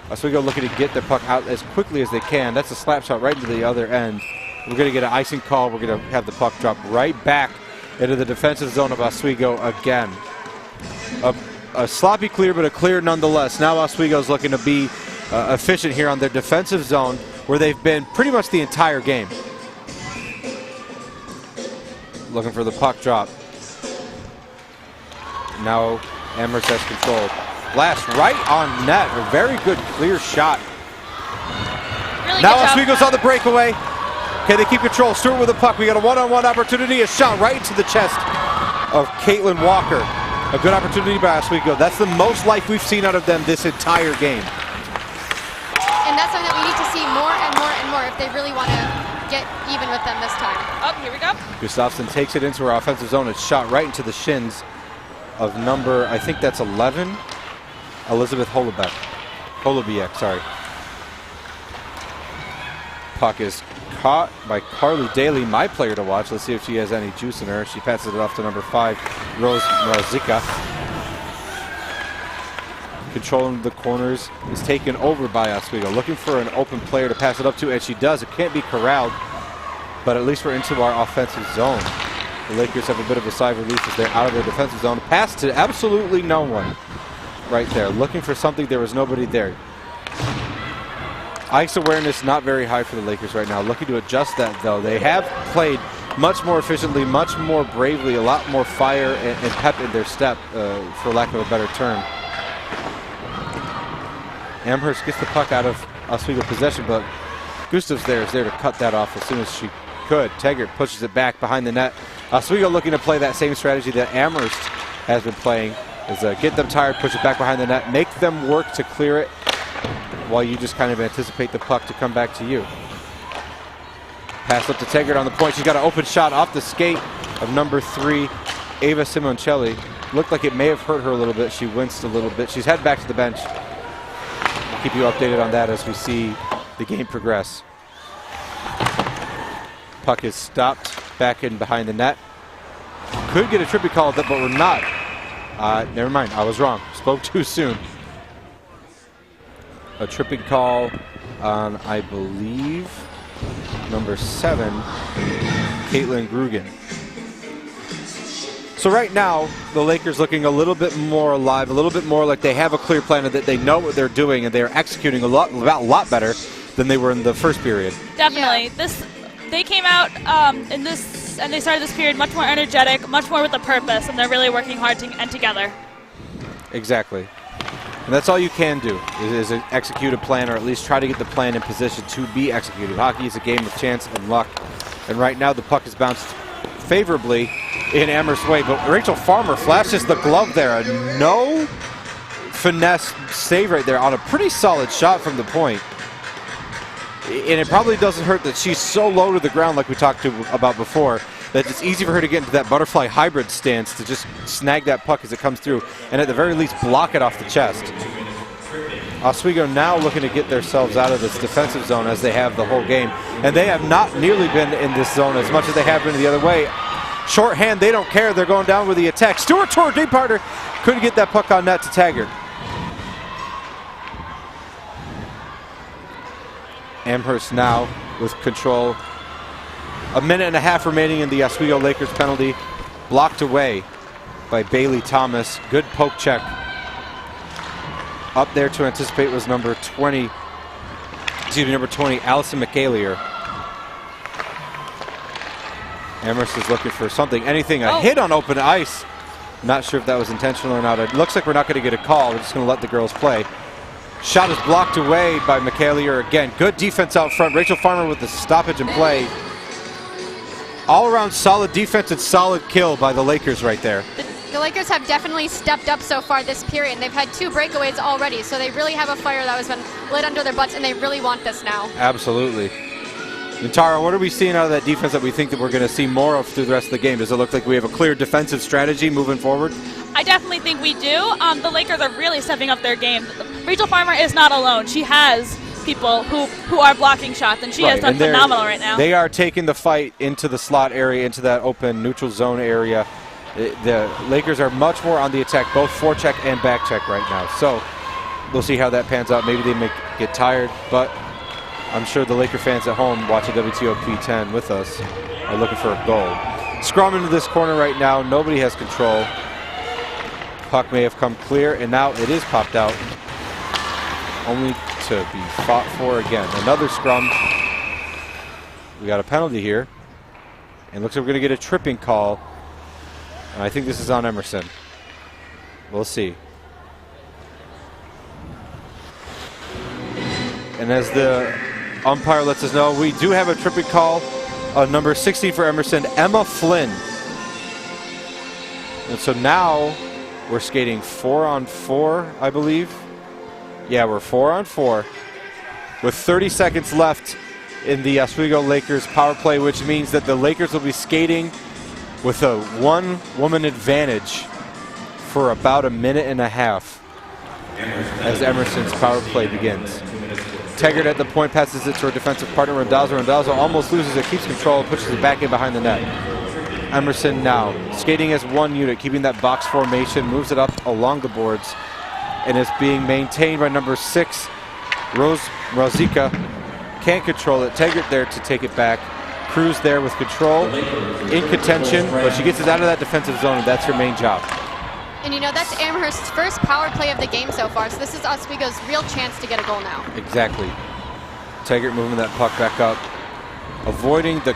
Oswego looking to get the puck out as quickly as they can. That's a slap shot right into the other end. We're going to get an icing call. We're going to have the puck drop right back into the defensive zone of Oswego again. A sloppy clear, but a clear nonetheless. Now Oswego's looking to be efficient here on their defensive zone, where they've been pretty much the entire game. Looking for the puck drop. Now Amherst has control. Blast right on net. A very good clear shot. Really Now Oswego's on the breakaway. Can they keep control? Stewart with the puck. We got a one-on-one opportunity. A shot right into the chest of Caitlin Walker. A good opportunity by Oswego. That's the most life we've seen out of them this entire game. And that's something that we need to see more and more and more if they really want to get even with them this time. Oh, here we go. Gustafsson takes it into her offensive zone. It's shot right into the shins of number, I think that's 11, Elizabeth Holobiek, sorry. Puck is caught by Carly Daly, my player to watch. Let's see if she has any juice in her. She passes it off to number 5, Rose Mrazika. Controlling the corners is taken over by Oswego. Looking for an open player to pass it up to, and she does. It can't be corralled, but at least we're into our offensive zone. The Lakers have a bit of a sigh of relief as they're out of their defensive zone. Pass to absolutely no one right there. Looking for something, there was nobody there. Ice awareness not very high for the Lakers right now. Looking to adjust that, though. They have played much more efficiently, much more bravely, a lot more fire and pep in their step, for lack of a better term. Amherst gets the puck out of Oswego possession, but Gustav's is there to cut that off as soon as she could. Taggart pushes it back behind the net. Oswego looking to play that same strategy that Amherst has been playing, is get them tired, push it back behind the net, make them work to clear it, while you just kind of anticipate the puck to come back to you. Pass up to Taggart on the point. She's got an open shot off the skate of number 3, Ava Simoncelli. Looked like it may have hurt her a little bit. She winced a little bit. She's headed back to the bench. We'll keep you updated on that as we see the game progress. Puck is stopped back in behind the net. Could get a trippy call, but we're not. Never mind, I was wrong. Spoke too soon. A tripping call on, I believe, number 7, Caitlin Grugan. So right now, the Lakers looking a little bit more alive, a little bit more like they have a clear plan and that they know what they're doing and they're executing a lot better than they were in the first period. Definitely. They came out in this, and they started this period much more energetic, much more with a purpose, and they're really working hard and together. Exactly. And that's all you can do, is execute a plan, or at least try to get the plan in position to be executed. Hockey is a game of chance and luck. And right now the puck is bounced favorably in Amherst's way, but Rachel Farmer flashes the glove there. A no finesse save right there on a pretty solid shot from the point. And it probably doesn't hurt that she's so low to the ground like we talked about before, that it's easy for her to get into that butterfly hybrid stance to just snag that puck as it comes through and at the very least block it off the chest. Oswego now looking to get themselves out of this defensive zone as they have the whole game. And they have not nearly been in this zone as much as they have been the other way. Shorthand, they don't care. They're going down with the attack. Stewart toward deep partner. Couldn't get that puck on net to Taggart. Amherst now with control. A minute and a half remaining in the Oswego Lakers penalty. Blocked away by Bailey Thomas. Good poke check. Up there to anticipate was number 20, Allison McAlear. Amherst is looking for something, anything, a hit on open ice. Not sure if that was intentional or not. It looks like we're not going to get a call. We're just going to let the girls play. Shot is blocked away by McAlear again. Good defense out front. Rachel Farmer with the stoppage and play. All around solid defense and solid kill by the Lakers right there. The Lakers have definitely stepped up so far this period, and they've had 2 breakaways already, so they really have a fire that has been lit under their butts, and they really want this now. Absolutely. And Tara, what are we seeing out of that defense that we think that we're going to see more of through the rest of the game? Does it look like we have a clear defensive strategy moving forward? I definitely think we do. The Lakers are really stepping up their game. Rachel Farmer is not alone. She has people who are blocking shots, and she has done phenomenal right now. They are taking the fight into the slot area, into that open neutral zone area. The Lakers are much more on the attack, both forecheck and back check right now. So we'll see how that pans out. Maybe they may get tired, but I'm sure the Laker fans at home watching WTOP 10 with us are looking for a goal. Scrum into this corner right now. Nobody has control. Puck may have come clear, and now it is popped out, only to be fought for again. Another scrum. We got a penalty here, and looks like we're going to get a tripping call. And I think this is on Emerson. We'll see. And as the umpire lets us know, we do have a tripping call on number 16 for Emerson, Emma Flynn. And so now we're skating 4-on-4, I believe. Yeah, we're 4-on-4 with 30 seconds left in the Oswego Lakers power play, which means that the Lakers will be skating with a 1-woman advantage for about a minute and a half as Emerson's power play begins. Taggart at the point, passes it to her defensive partner, Randazzo. Randazzo almost loses it, keeps control, pushes it back in behind the net. Emerson now skating as one unit, keeping that box formation, moves it up along the boards, and is being maintained by number 6, Rosika. Can't control it. Taggart there to take it back. Cruz there with control, in contention, but she gets it out of that defensive zone, and that's her main job. And you know, that's Amherst's first power play of the game so far, so this is Oswego's real chance to get a goal now. Exactly. Taggart moving that puck back up, avoiding the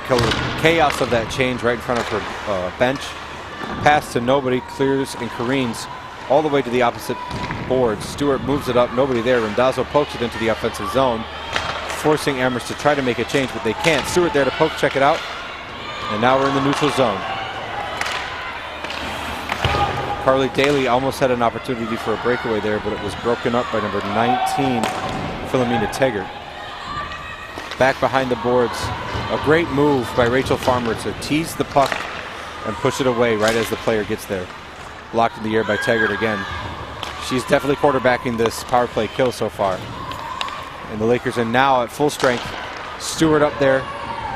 chaos of that change right in front of her bench. Pass to nobody, clears and careens all the way to the opposite boards. Stewart moves it up, nobody there. Randazzo pokes it into the offensive zone, forcing Amherst to try to make a change, but they can't. Stewart there to poke check it out, and now we're in the neutral zone. Carly Daly almost had an opportunity for a breakaway there, but it was broken up by number 19, Philomena Taggart. Back behind the boards, a great move by Rachel Farmer to tease the puck and push it away right as the player gets there. Blocked in the air by Taggart again. She's definitely quarterbacking this power play kill so far. And the Lakers are now at full strength. Stewart up there,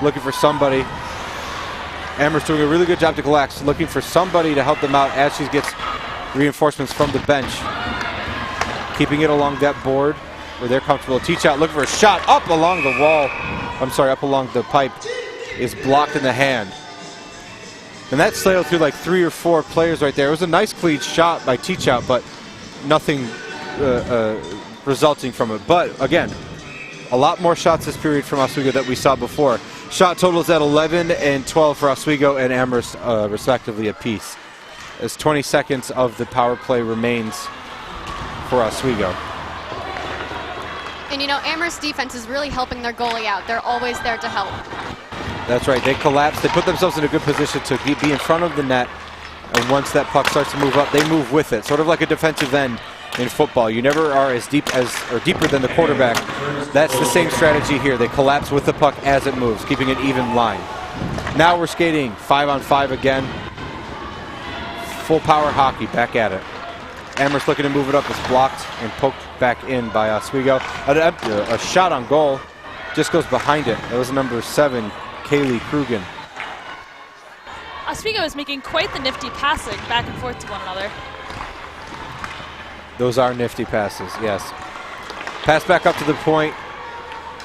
looking for somebody. Amherst doing a really good job to collapse, looking for somebody to help them out as she gets reinforcements from the bench. Keeping it along that board where they're comfortable. Teach out, looking for a shot up along the wall. I'm sorry, up along the pipe. Is blocked in the hand. And that sailed through like 3 or 4 players right there. It was a nice clean shot by Teach out, but nothing resulting from it. But again, a lot more shots this period from Oswego that we saw before. Shot totals at 11 and 12 for Oswego and Amherst, respectively, apiece. As 20 seconds of the power play remains for Oswego. And you know, Amherst defense is really helping their goalie out. They're always there to help. That's right. They collapse. They put themselves in a good position to be in front of the net. And once that puck starts to move up, they move with it. Sort of like a defensive end in football. You never are as deep as, or deeper than the quarterback. That's the same strategy here. They collapse with the puck as it moves, keeping an even line. Now we're skating 5-on-5 again. Full power hockey, back at it. Amherst looking to move it up. It's blocked and poked back in by Oswego. A shot on goal just goes behind it. That was number 7, Kaylee Krugen. Oswego is making quite the nifty passing back and forth to one another. Those are nifty passes, yes. Pass back up to the point.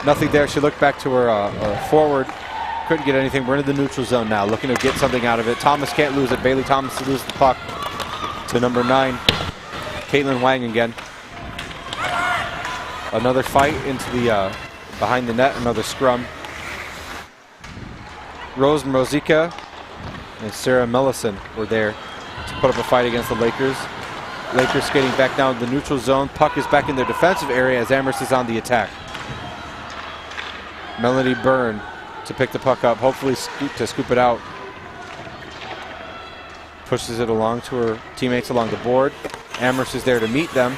Nothing there. She looked back to her forward. Couldn't get anything. We're into the neutral zone now, looking to get something out of it. Thomas can't lose it. Bailey Thomas to lose the puck to number 9, Caitlin Wang again. Another fight into the behind the net. Another scrum. Rose Mrozika and Sarah Mellison were there to put up a fight against the Lakers. Lakers skating back down the neutral zone. Puck is back in their defensive area as Amherst is on the attack. Melanie Byrne to pick the puck up, hopefully to scoop it out. Pushes it along to her teammates along the board. Amherst is there to meet them,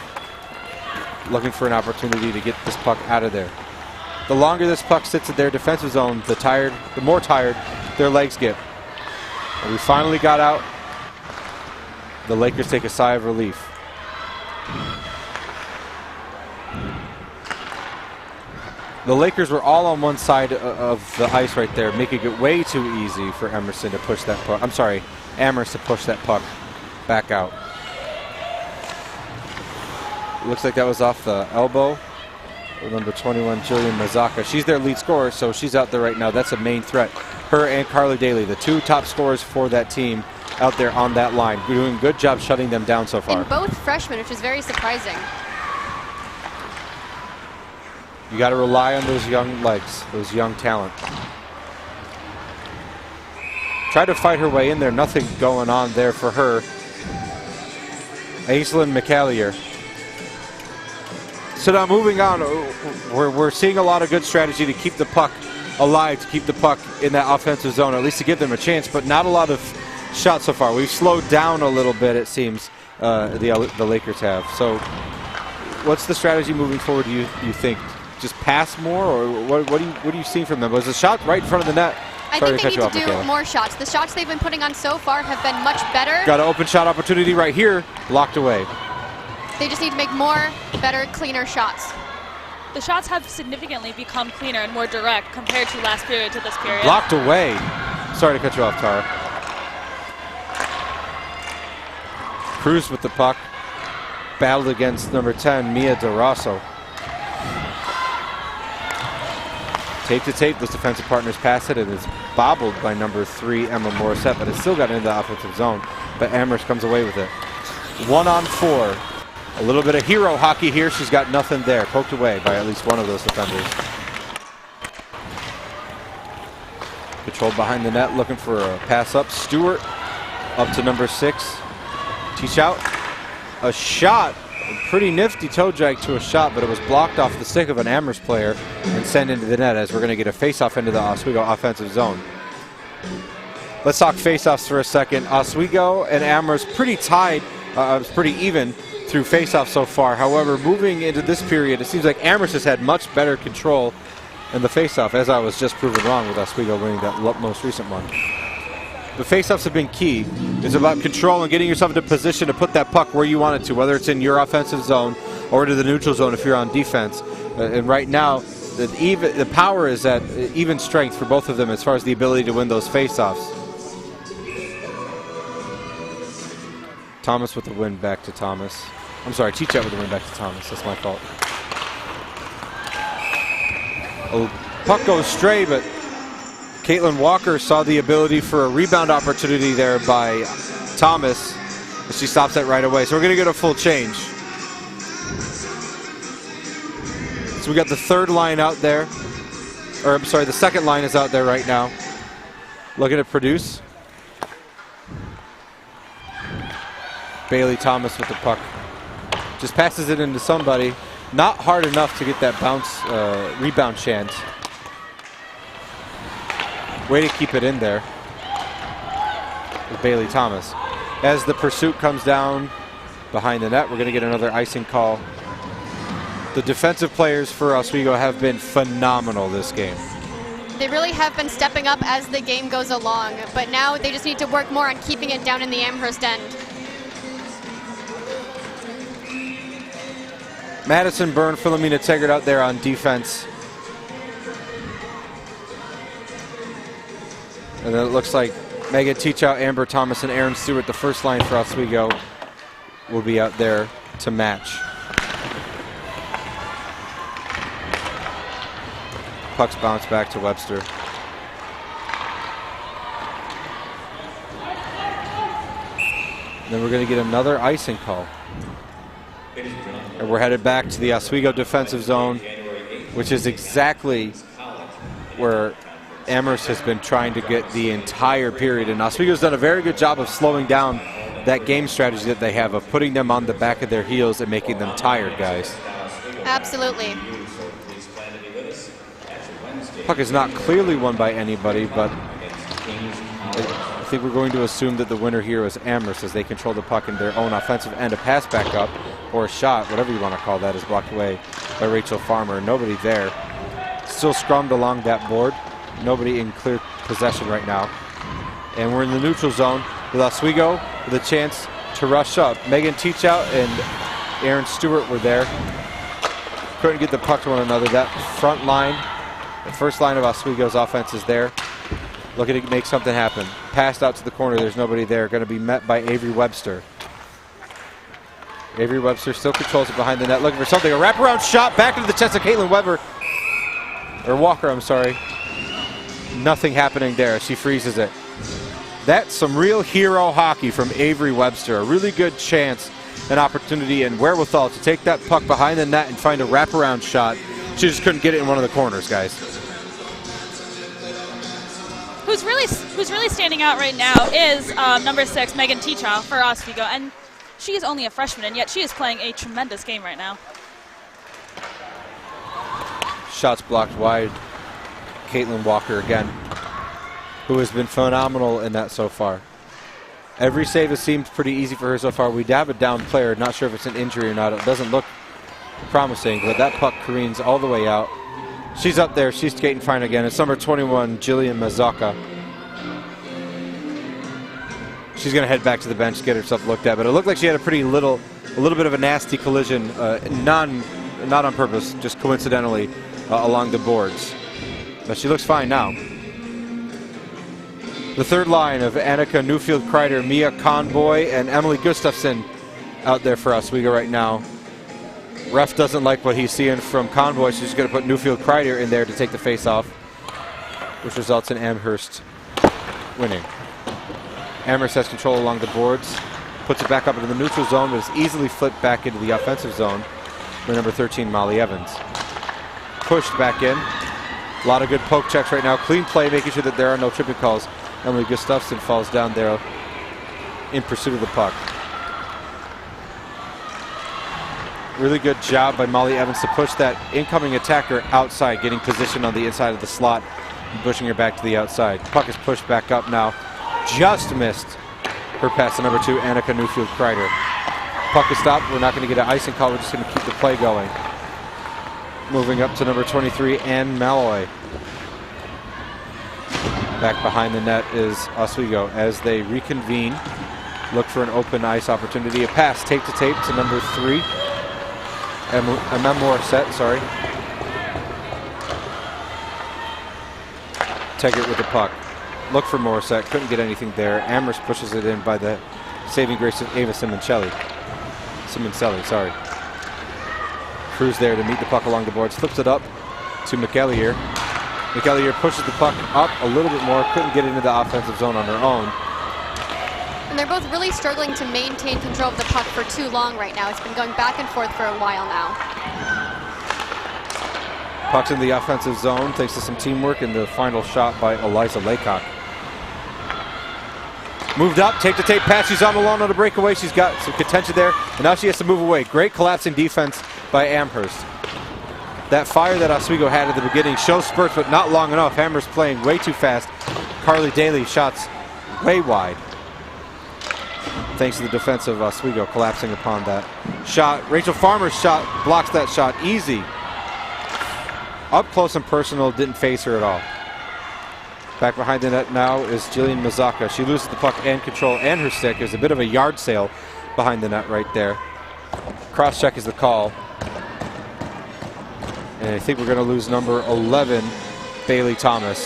looking for an opportunity to get this puck out of there. The longer this puck sits in their defensive zone, the more tired their legs get. And we finally got out. The Lakers take a sigh of relief. The Lakers were all on one side of the ice right there, making it way too easy for Emerson to push that puck. I'm sorry, Amherst to push that puck back out. Looks like that was off the elbow. Number 21, Jillian Mazaka. She's their lead scorer, so she's out there right now. That's a main threat. Her and Carly Daly, the 2 top scorers for that team, out there on that line. We're doing a good job shutting them down so far. And both freshmen, which is very surprising. You got to rely on those young legs, those young talent. Try to fight her way in there. Nothing going on there for her. Aislinn McAllier. So now moving on, we're seeing a lot of good strategy to keep the puck alive, to keep the puck in that offensive zone, at least to give them a chance, but not a lot of shots so far. We've slowed down a little bit, it seems, the Lakers have. So what's the strategy moving forward, do you think? Just pass more, or what do you see from them? Was the shot right in front of the net? I think they need to do more shots. The shots they've been putting on so far have been much better. Got an open shot opportunity right here, blocked away. They just need to make more, better, cleaner shots. The shots have significantly become cleaner and more direct compared to last period to this period. Blocked away. Sorry to cut you off, Tara. Cruz with the puck. Battled against number 10, Mia DeRosso. Tape to tape, those defensive partners pass it, and it's bobbled by number 3, Emma Morissette, but it still got into the offensive zone. But Amherst comes away with it. 1-on-4. A little bit of hero hockey here. She's got nothing there. Poked away by at least one of those defenders. Controlled behind the net, looking for a pass up. Stewart up to number 6. Teach out. A shot. A pretty nifty toe drag to a shot, but it was blocked off the stick of an Amherst player and sent into the net as we're going to get a face-off into the Oswego offensive zone. Let's talk face-offs for a second. Oswego and Amherst pretty tied, pretty even through face-offs so far. However, moving into this period, it seems like Amherst has had much better control in the face-off, as I was just proven wrong with Oswego winning that most recent one. The face-offs have been key. It's about control and getting yourself into position to put that puck where you want it to, whether it's in your offensive zone or to the neutral zone if you're on defense. And right now, the power is at even strength for both of them as far as the ability to win those face-offs. Thomas with the win back to Thomas. I'm sorry, Chicha with the win back to Thomas. That's my fault. Oh, puck goes stray, but Caitlin Walker saw the ability for a rebound opportunity there by Thomas, but she stops that right away. So we're going to get a full change. So we got the third line out there, or I'm sorry, the second line is out there right now. Looking to produce. Bailey Thomas with the puck. Just passes it into somebody. Not hard enough to get that bounce rebound chance. Way to keep it in there with Bailey Thomas. As the pursuit comes down behind the net, we're going to get another icing call. The defensive players for Oswego have been phenomenal this game. They really have been stepping up as the game goes along, but now they just need to work more on keeping it down in the Amherst end. Madison Byrne, Philomena Teggart out there on defense. And then it looks like Megan Teachout, Amber Thomas, and Erin Stewart, the first line for Oswego, will be out there to match. Pucks bounce back to Webster. Then we're going to get another icing call. And we're headed back to the Oswego defensive zone, which is exactly where Amherst has been trying to get the entire period. And Oswego's done a very good job of slowing down that game strategy that they have, of putting them on the back of their heels and making them tired, guys. Absolutely. Puck is not clearly won by anybody, but I think we're going to assume that the winner here is Amherst as they control the puck in their own offensive end. A pass back up or a shot, whatever you want to call that, is blocked away by Rachel Farmer. Nobody there. Still scrummed along that board. Nobody in clear possession right now. And we're in the neutral zone with Oswego with a chance to rush up. Megan Teachout and Erin Stewart were there. Couldn't get the puck to one another. That front line, the first line of Oswego's offense is there. Looking to make something happen. Passed out to the corner. There's nobody there. Going to be met by Avery Webster. Avery Webster still controls it behind the net. Looking for something. A wraparound shot back into the chest of Caitlin Walker, I'm sorry. Nothing happening there. She freezes it. That's some real hero hockey from Avery Webster. A really good chance, an opportunity, and wherewithal to take that puck behind the net and find a wraparound shot. She just couldn't get it in one of the corners, guys. Who's really standing out right now is number 6, Megan Teachout for Oswego, and she is only a freshman, and yet she is playing a tremendous game right now. Shots blocked wide. Caitlin Walker again, who has been phenomenal in that so far. Every save has seemed pretty easy for her so far. We have a down player. Not sure if it's an injury or not. It doesn't look promising, but that puck careens all the way out. She's up there. She's skating fine again. It's number 21, Jillian Mazaka. She's going to head back to the bench, get herself looked at, but it looked like she had a little bit of a nasty collision, not on purpose, just coincidentally along the boards. But she looks fine now. The third line of Annika Newfield-Kreider, Mia Conboy, and Emily Gustafson out there for Oswego right now. Ref doesn't like what he's seeing from Conboy, so she's going to put Newfield-Kreider in there to take the face-off, which results in Amherst winning. Amherst has control along the boards, puts it back up into the neutral zone, but is easily flipped back into the offensive zone by number 13, Molly Evans. Pushed back in. A lot of good poke checks right now. Clean play, making sure that there are no tripping calls. Emily Gustafson falls down there in pursuit of the puck. Really good job by Molly Evans to push that incoming attacker outside, getting positioned on the inside of the slot and pushing her back to the outside. Puck is pushed back up now. Just missed her pass to number 2, Annika Newfield-Kreider. Puck is stopped. We're not going to get an icing call. We're just going to keep the play going. Moving up to number 23, Ann Malloy. Back behind the net is Oswego as they reconvene. Look for an open ice opportunity. A pass tape to tape to number 3. Emma Morissette, sorry. Taggart with the puck. Look for Morissette. Couldn't get anything there. Amherst pushes it in by the saving grace of Ava Simoncelli, sorry. Cruz there to meet the puck along the boards. Flips it up to McEllier. McEllier pushes the puck up a little bit more. Couldn't get into the offensive zone on her own. And they're both really struggling to maintain control of the puck for too long right now. It's been going back and forth for a while now. Puck's in the offensive zone thanks to some teamwork and the final shot by Eliza Laycock. Moved up, tape to tape pass. She's on the lawn on a breakaway. She's got some contention there, and now she has to move away. Great collapsing defense by Amherst. That fire that Oswego had at the beginning shows spurts, but not long enough. Amherst playing way too fast. Carly Daly shots way wide. Thanks to the defense of Oswego collapsing upon that shot. Rachel Farmer's shot blocks that shot easy. Up close and personal, didn't face her at all. Back behind the net now is Jillian Mazaka. She loses the puck and control and her stick. There's a bit of a yard sale behind the net right there. Cross check is the call. And I think we're going to lose number 11, Bailey Thomas.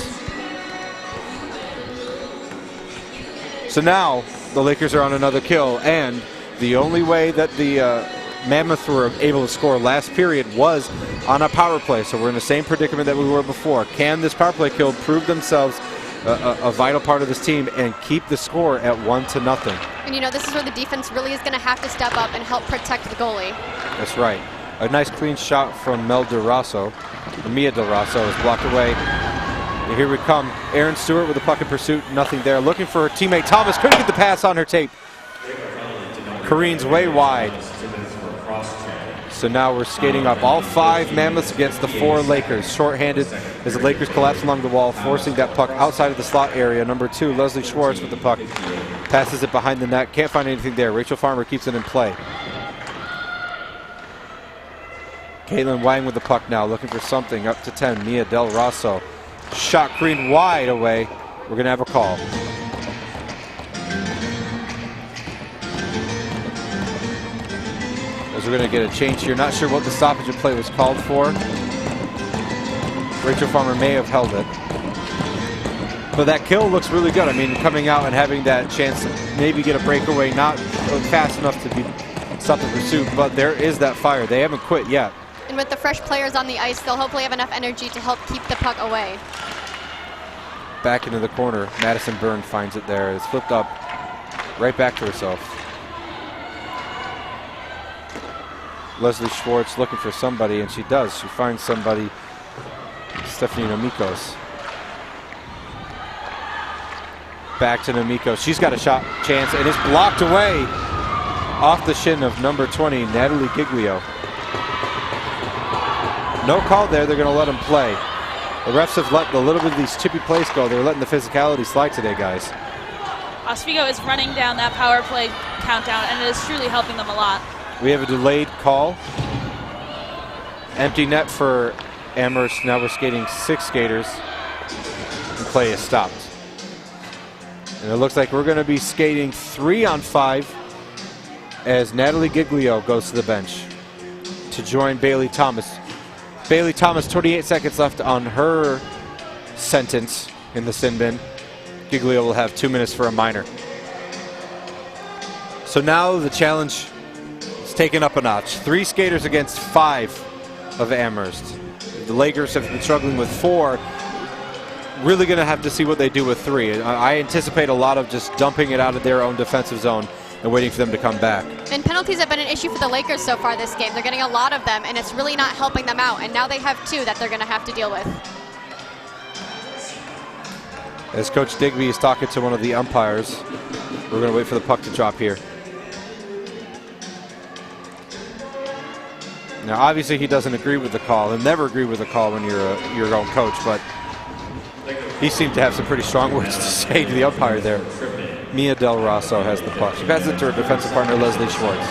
So now the Lakers are on another kill, and the only way that the Mammoth were able to score last period was on a power play. So we're in the same predicament that we were before. Can this power play kill prove themselves a vital part of this team and keep the score at 1-0? And you know, this is where the defense really is going to have to step up and help protect the goalie. That's right. A nice clean shot from Mia Del Rosso is blocked away. And here we come. Erin Stewart with the puck in pursuit. Nothing there. Looking for her teammate Thomas. Couldn't get the pass on her tape. Careen's way wide. So now we're skating up. All 5 Mammoths against the 4 Lakers. Short-handed as the Lakers collapse along the wall, forcing that puck outside of the slot area. Number 2, Leslie Schwartz with the puck. Passes it behind the net. Can't find anything there. Rachel Farmer keeps it in play. Caitlin Wang with the puck now, looking for something. Up to 10, Mia Del Rosso. Shot Green wide away. We're going to have a call. As we're going to get a change here. Not sure what the stoppage of play was called for. Rachel Farmer may have held it. But that kill looks really good. I mean, coming out and having that chance to maybe get a breakaway, not fast enough to be stopped in pursuit, but there is that fire. They haven't quit yet. And with the fresh players on the ice, they'll hopefully have enough energy to help keep the puck away. Back into the corner. Madison Byrne finds it there. It's flipped up right back to herself. Leslie Schwartz looking for somebody, and she does. She finds somebody, Stephanie Namikos. Back to Namikos. She's got a shot chance, and it's blocked away off the shin of number 20, Natalie Giglio. No call there. They're going to let him play. The refs have let a little bit of these chippy plays go. They're letting the physicality slide today, guys. Oswego is running down that power play countdown, and it is truly helping them a lot. We have a delayed call. Empty net for Amherst. Now we're skating 6 skaters. And play is stopped. And it looks like we're going to be skating 3-on-5 as Natalie Giglio goes to the bench. to join Bailey Thomas. Bailey Thomas, 28 seconds left on her sentence in the sin bin. Giglio will have 2 minutes for a minor. So now the challenge is taken up a notch. 3 skaters against 5 of Amherst. The Lakers have been struggling with 4. Really going to have to see what they do with 3. I anticipate a lot of just dumping it out of their own defensive zone and waiting for them to come back. And penalties have been an issue for the Lakers so far this game. They're getting a lot of them, and it's really not helping them out. And now they have 2 that they're going to have to deal with. As Coach Digby is talking to one of the umpires, we're going to wait for the puck to drop here. Now, obviously, he doesn't agree with the call. He'll never agree with the call when you're your own coach, but he seemed to have some pretty strong words to say to the umpire there. Mia Del Rosso has the puck. She passes it to her defensive partner, Leslie Schwartz.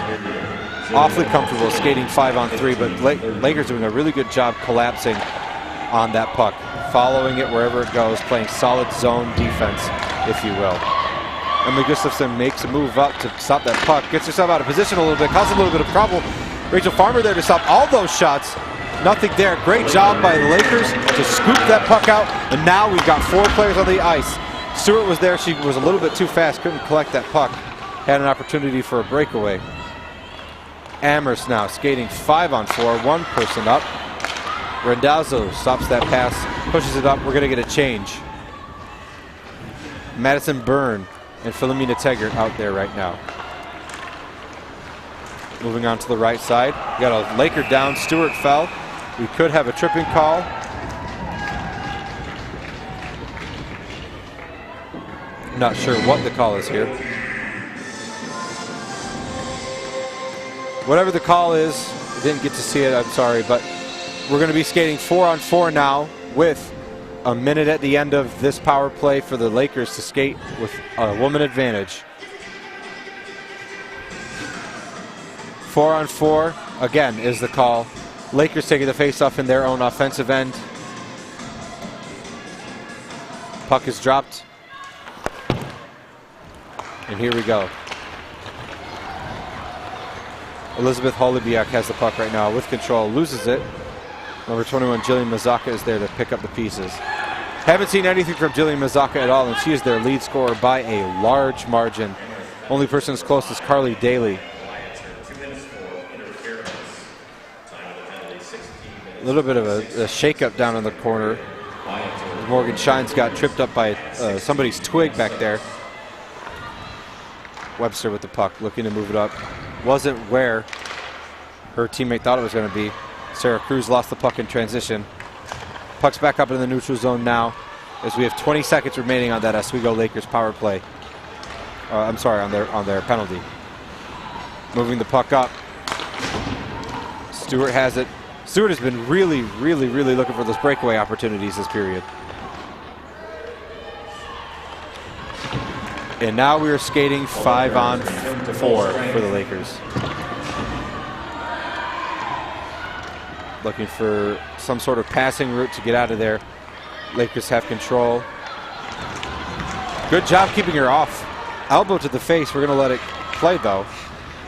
Awfully comfortable skating 5-on-3, but Lakers doing a really good job collapsing on that puck, following it wherever it goes, playing solid zone defense, if you will. Emily Gustafson makes a move up to stop that puck, gets herself out of position a little bit, causes a little bit of trouble. Rachel Farmer there to stop all those shots. Nothing there. Great job by the Lakers to scoop that puck out, and now we've got 4 players on the ice. Stewart was there. She was a little bit too fast, couldn't collect that puck. Had an opportunity for a breakaway. Amherst now skating 5-on-4, 1 person up. Rendazzo stops that pass, pushes it up. We're going to get a change. Madison Byrne and Philomena Teggart out there right now. Moving on to the right side. We got a Laker down. Stewart fell. We could have a tripping call. Not sure what the call is here. Whatever the call is, I didn't get to see it, I'm sorry, but we're going to be skating 4-on-4 now with a minute at the end of this power play for the Lakers to skate with a woman advantage. 4-on-4, again, is the call. Lakers taking the face-off in their own offensive end. Puck is dropped. And here we go. Elizabeth Holibiak has the puck right now with control, loses it. Number 21, Jillian Mazaka, is there to pick up the pieces. Haven't seen anything from Jillian Mazaka at all, and she is their lead scorer by a large margin. Only person as close is Carly Daly. A little bit of a shake-up down in the corner. Morgan Shines got tripped up by somebody's twig back there. Webster with the puck, looking to move it up. Wasn't where her teammate thought it was going to be. Sarah Cruz lost the puck in transition. Puck's back up in the neutral zone now, as we have 20 seconds remaining on that Oswego Lakers power play. I'm sorry, on their penalty. Moving the puck up. Stewart has it. Stewart has been really looking for those breakaway opportunities this period. And now we are skating 5-on-4 for the Lakers. Looking for some sort of passing route to get out of there. Lakers have control. Good job keeping her off. Elbow to the face. We're going to let it play, though.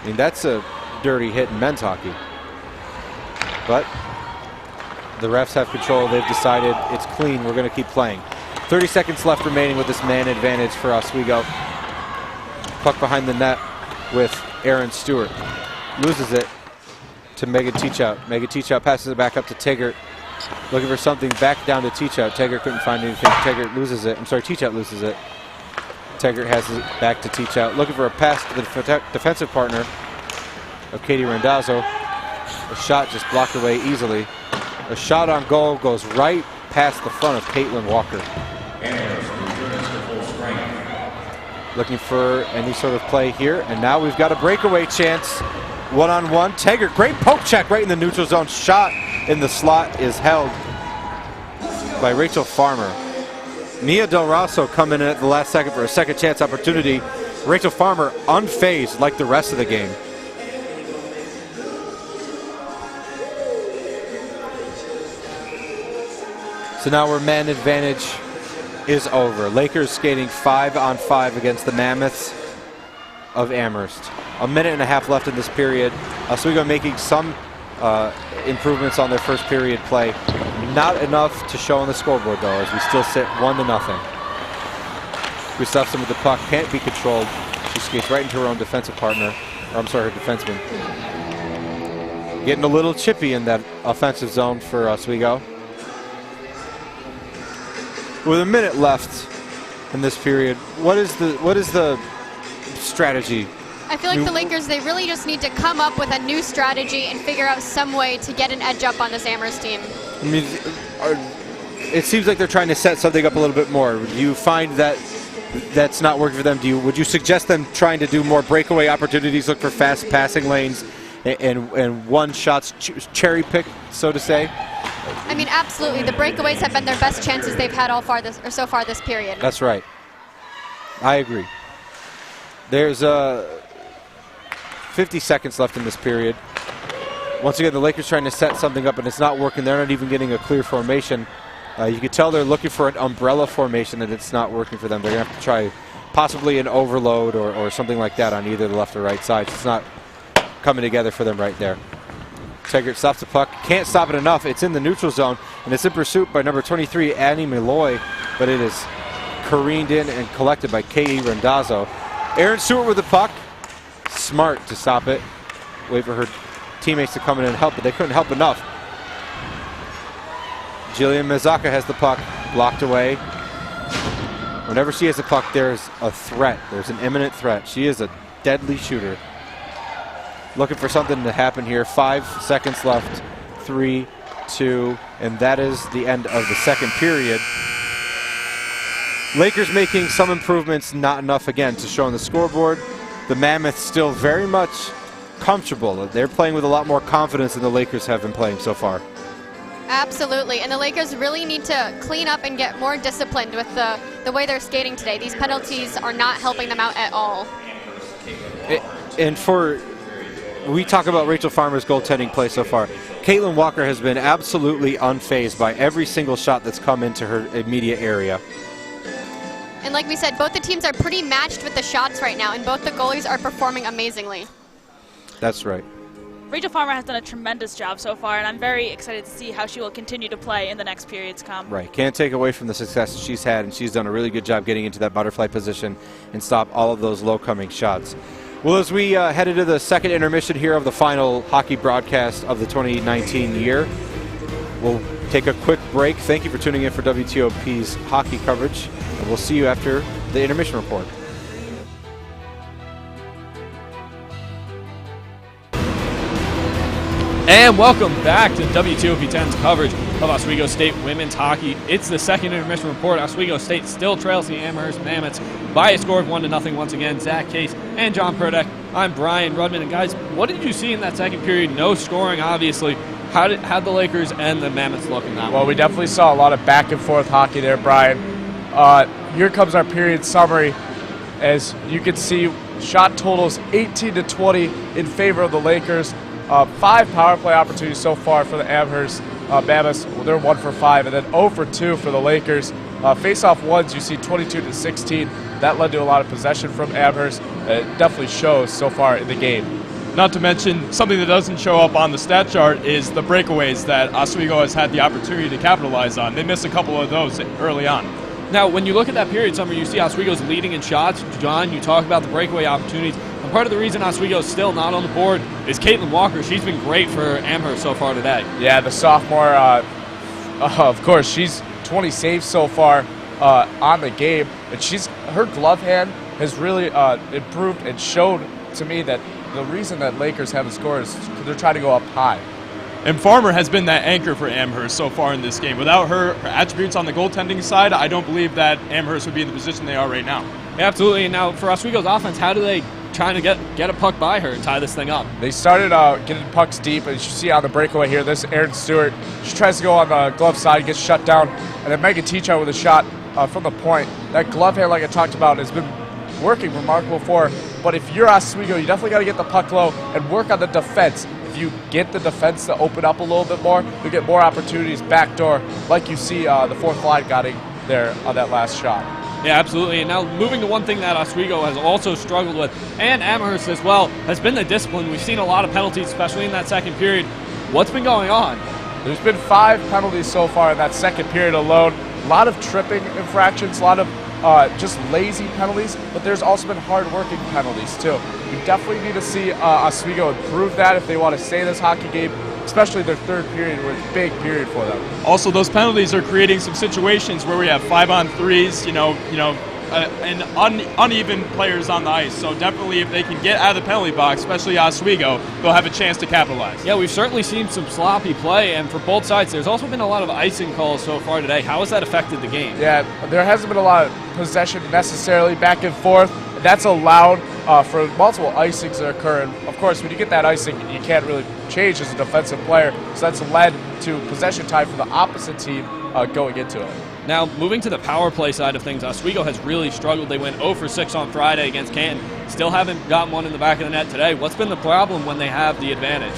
I mean, that's a dirty hit in men's hockey. But the refs have control. They've decided it's clean. We're going to keep playing. 30 seconds left remaining with this man advantage for Oswego. Puck behind the net with Erin Stewart. Loses it to Megan Teachout. Megan Teachout passes it back up to Teggart. Looking for something back down to Teachout. Teggart couldn't find anything. Teggart loses it. I'm sorry, Teachout loses it. Teggart has it back to Teachout. Looking for a pass to the defensive partner of Katie Rendazzo. A shot just blocked away easily. A shot on goal goes right past the front of Caitlin Walker. Looking for any sort of play here, and now we've got a breakaway chance. One-on-one. Teggart, great poke check right in the neutral zone. Shot in the slot is held by Rachel Farmer. Mia Del Rosso coming in at the last second for a second chance opportunity. Rachel Farmer unfazed like the rest of the game. So now our man advantage is over. Lakers skating 5-on-5 against the Mammoths of Amherst. A minute and a half left in this period. Oswego making some improvements on their first period play. Not enough to show on the scoreboard, though, as we still sit 1-0. Gustafsson with the puck, can't be controlled. She skates right into her own defensive partner, or I'm sorry, her defenseman. Getting a little chippy in that offensive zone for Oswego. With a minute left in this period, what is the strategy? I feel like the Lakers, they really just need to come up with a new strategy and figure out some way to get an edge up on this Amherst team. I mean, it seems like they're trying to set something up a little bit more. Do you find that that's not working for them? Would you suggest them trying to do more breakaway opportunities, look for fast passing lanes, and one shots cherry pick, so to say? I mean, absolutely. The breakaways have been their best chances they've had so far this period. That's right. I agree. There's 50 seconds left in this period. Once again, the Lakers trying to set something up, and it's not working. They're not even getting a clear formation. You can tell they're looking for an umbrella formation, and it's not working for them. They're going to have to try possibly an overload or something like that on either the left or right side. It's not coming together for them right there. Taggart stops the puck. Can't stop it enough. It's in the neutral zone, and it's in pursuit by number 23, Annie Malloy, but it is careened in and collected by K.E. Randazzo. Aaron Stewart with the puck. Smart to stop it. Wait for her teammates to come in and help, but they couldn't help enough. Jillian Mizaka has the puck, blocked away. Whenever she has the puck, there's a threat. There's an imminent threat. She is a deadly shooter. Looking for something to happen here. 5 seconds left. 3, 2, and that is the end of the second period. Lakers making some improvements, not enough again to show on the scoreboard. The Mammoths still very much comfortable. They're playing with a lot more confidence than the Lakers have been playing so far. Absolutely, and the Lakers really need to clean up and get more disciplined with the way they're skating today. These penalties are not helping them out at all. We talk about Rachel Farmer's goaltending play so far. Caitlin Walker has been absolutely unfazed by every single shot that's come into her immediate area. And like we said, both the teams are pretty matched with the shots right now, and both the goalies are performing amazingly. That's right. Rachel Farmer has done a tremendous job so far, and I'm very excited to see how she will continue to play in the next periods come. Right. Can't take away from the success she's had, and she's done a really good job getting into that butterfly position and stop all of those low-coming shots. Well, as we head into the second intermission here of the final hockey broadcast of the 2019 year, we'll take a quick break. Thank you for tuning in for WTOP's hockey coverage, and we'll see you after the intermission report. And welcome back to WTOP 10's coverage of Oswego State women's hockey. It's the second intermission report. Oswego State still trails the Amherst Mammoths by a score of 1-0 once again. Zach Case and John Purdak. I'm Brian Rudman. And guys, what did you see in that second period? No scoring, obviously. How'd the Lakers and the Mammoths look in that one? Well, we definitely saw a lot of back and forth hockey there, Brian. Here comes our period summary. As you can see, shot totals 18-20 in favor of the Lakers. 5 power play opportunities so far for the Amherst Mammoths. Well, they're 1 for 5, and then 0 for 2 for the Lakers. Face-off ones, you see 22-16. That led to a lot of possession from Amherst. It definitely shows so far in the game. Not to mention, something that doesn't show up on the stat chart is the breakaways that Oswego has had the opportunity to capitalize on. They missed a couple of those early on. Now, when you look at that period summary, you see Oswego's leading in shots. John, you talk about the breakaway opportunities. And part of the reason Oswego's still not on the board is Caitlin Walker. She's been great for Amherst so far today. Yeah, the sophomore, of course, she's 20 saves so far on the game. And her glove hand has really improved and showed to me that the reason that Lakers haven't scored is because they're trying to go up high. And Farmer has been that anchor for Amherst so far in this game. Without her attributes on the goaltending side, I don't believe that Amherst would be in the position they are right now. Yeah, absolutely. And now for Oswego's offense, how do they try to get a puck by her and tie this thing up? They started getting pucks deep, and you see on the breakaway here, this Erin Stewart, she tries to go on the glove side, gets shut down, and then Megan Teachout with a shot from the point. That glove hand, like I talked about, has been working remarkable for her. But if you're Oswego, you definitely got to get the puck low and work on the defense. If you get the defense to open up a little bit more, you get more opportunities backdoor, like you see the fourth line got there on that last shot. Yeah, absolutely. And now moving to one thing that Oswego has also struggled with, and Amherst as well, has been the discipline. We've seen a lot of penalties, especially in that second period. What's been going on? There's been 5 penalties so far in that second period alone. A lot of tripping infractions, a lot of just lazy penalties, but there's also been hard-working penalties too. We definitely need to see Oswego improve that if they want to stay in this hockey game, especially their third period, where it's a big period for them. Also, those penalties are creating some situations where we have 5-on-3s, and uneven players on the ice. So definitely, if they can get out of the penalty box, especially Oswego, they'll have a chance to capitalize. Yeah, we've certainly seen some sloppy play, and for both sides, there's also been a lot of icing calls so far today. How has that affected the game? Yeah, there hasn't been a lot of possession necessarily back and forth. That's allowed for multiple icings to occur. And of course, when you get that icing, you can't really change as a defensive player. So that's led to possession time for the opposite team going into it. Now, moving to the power play side of things, Oswego has really struggled. They went 0 for 6 on Friday against Canton. Still haven't gotten one in the back of the net today. What's been the problem when they have the advantage?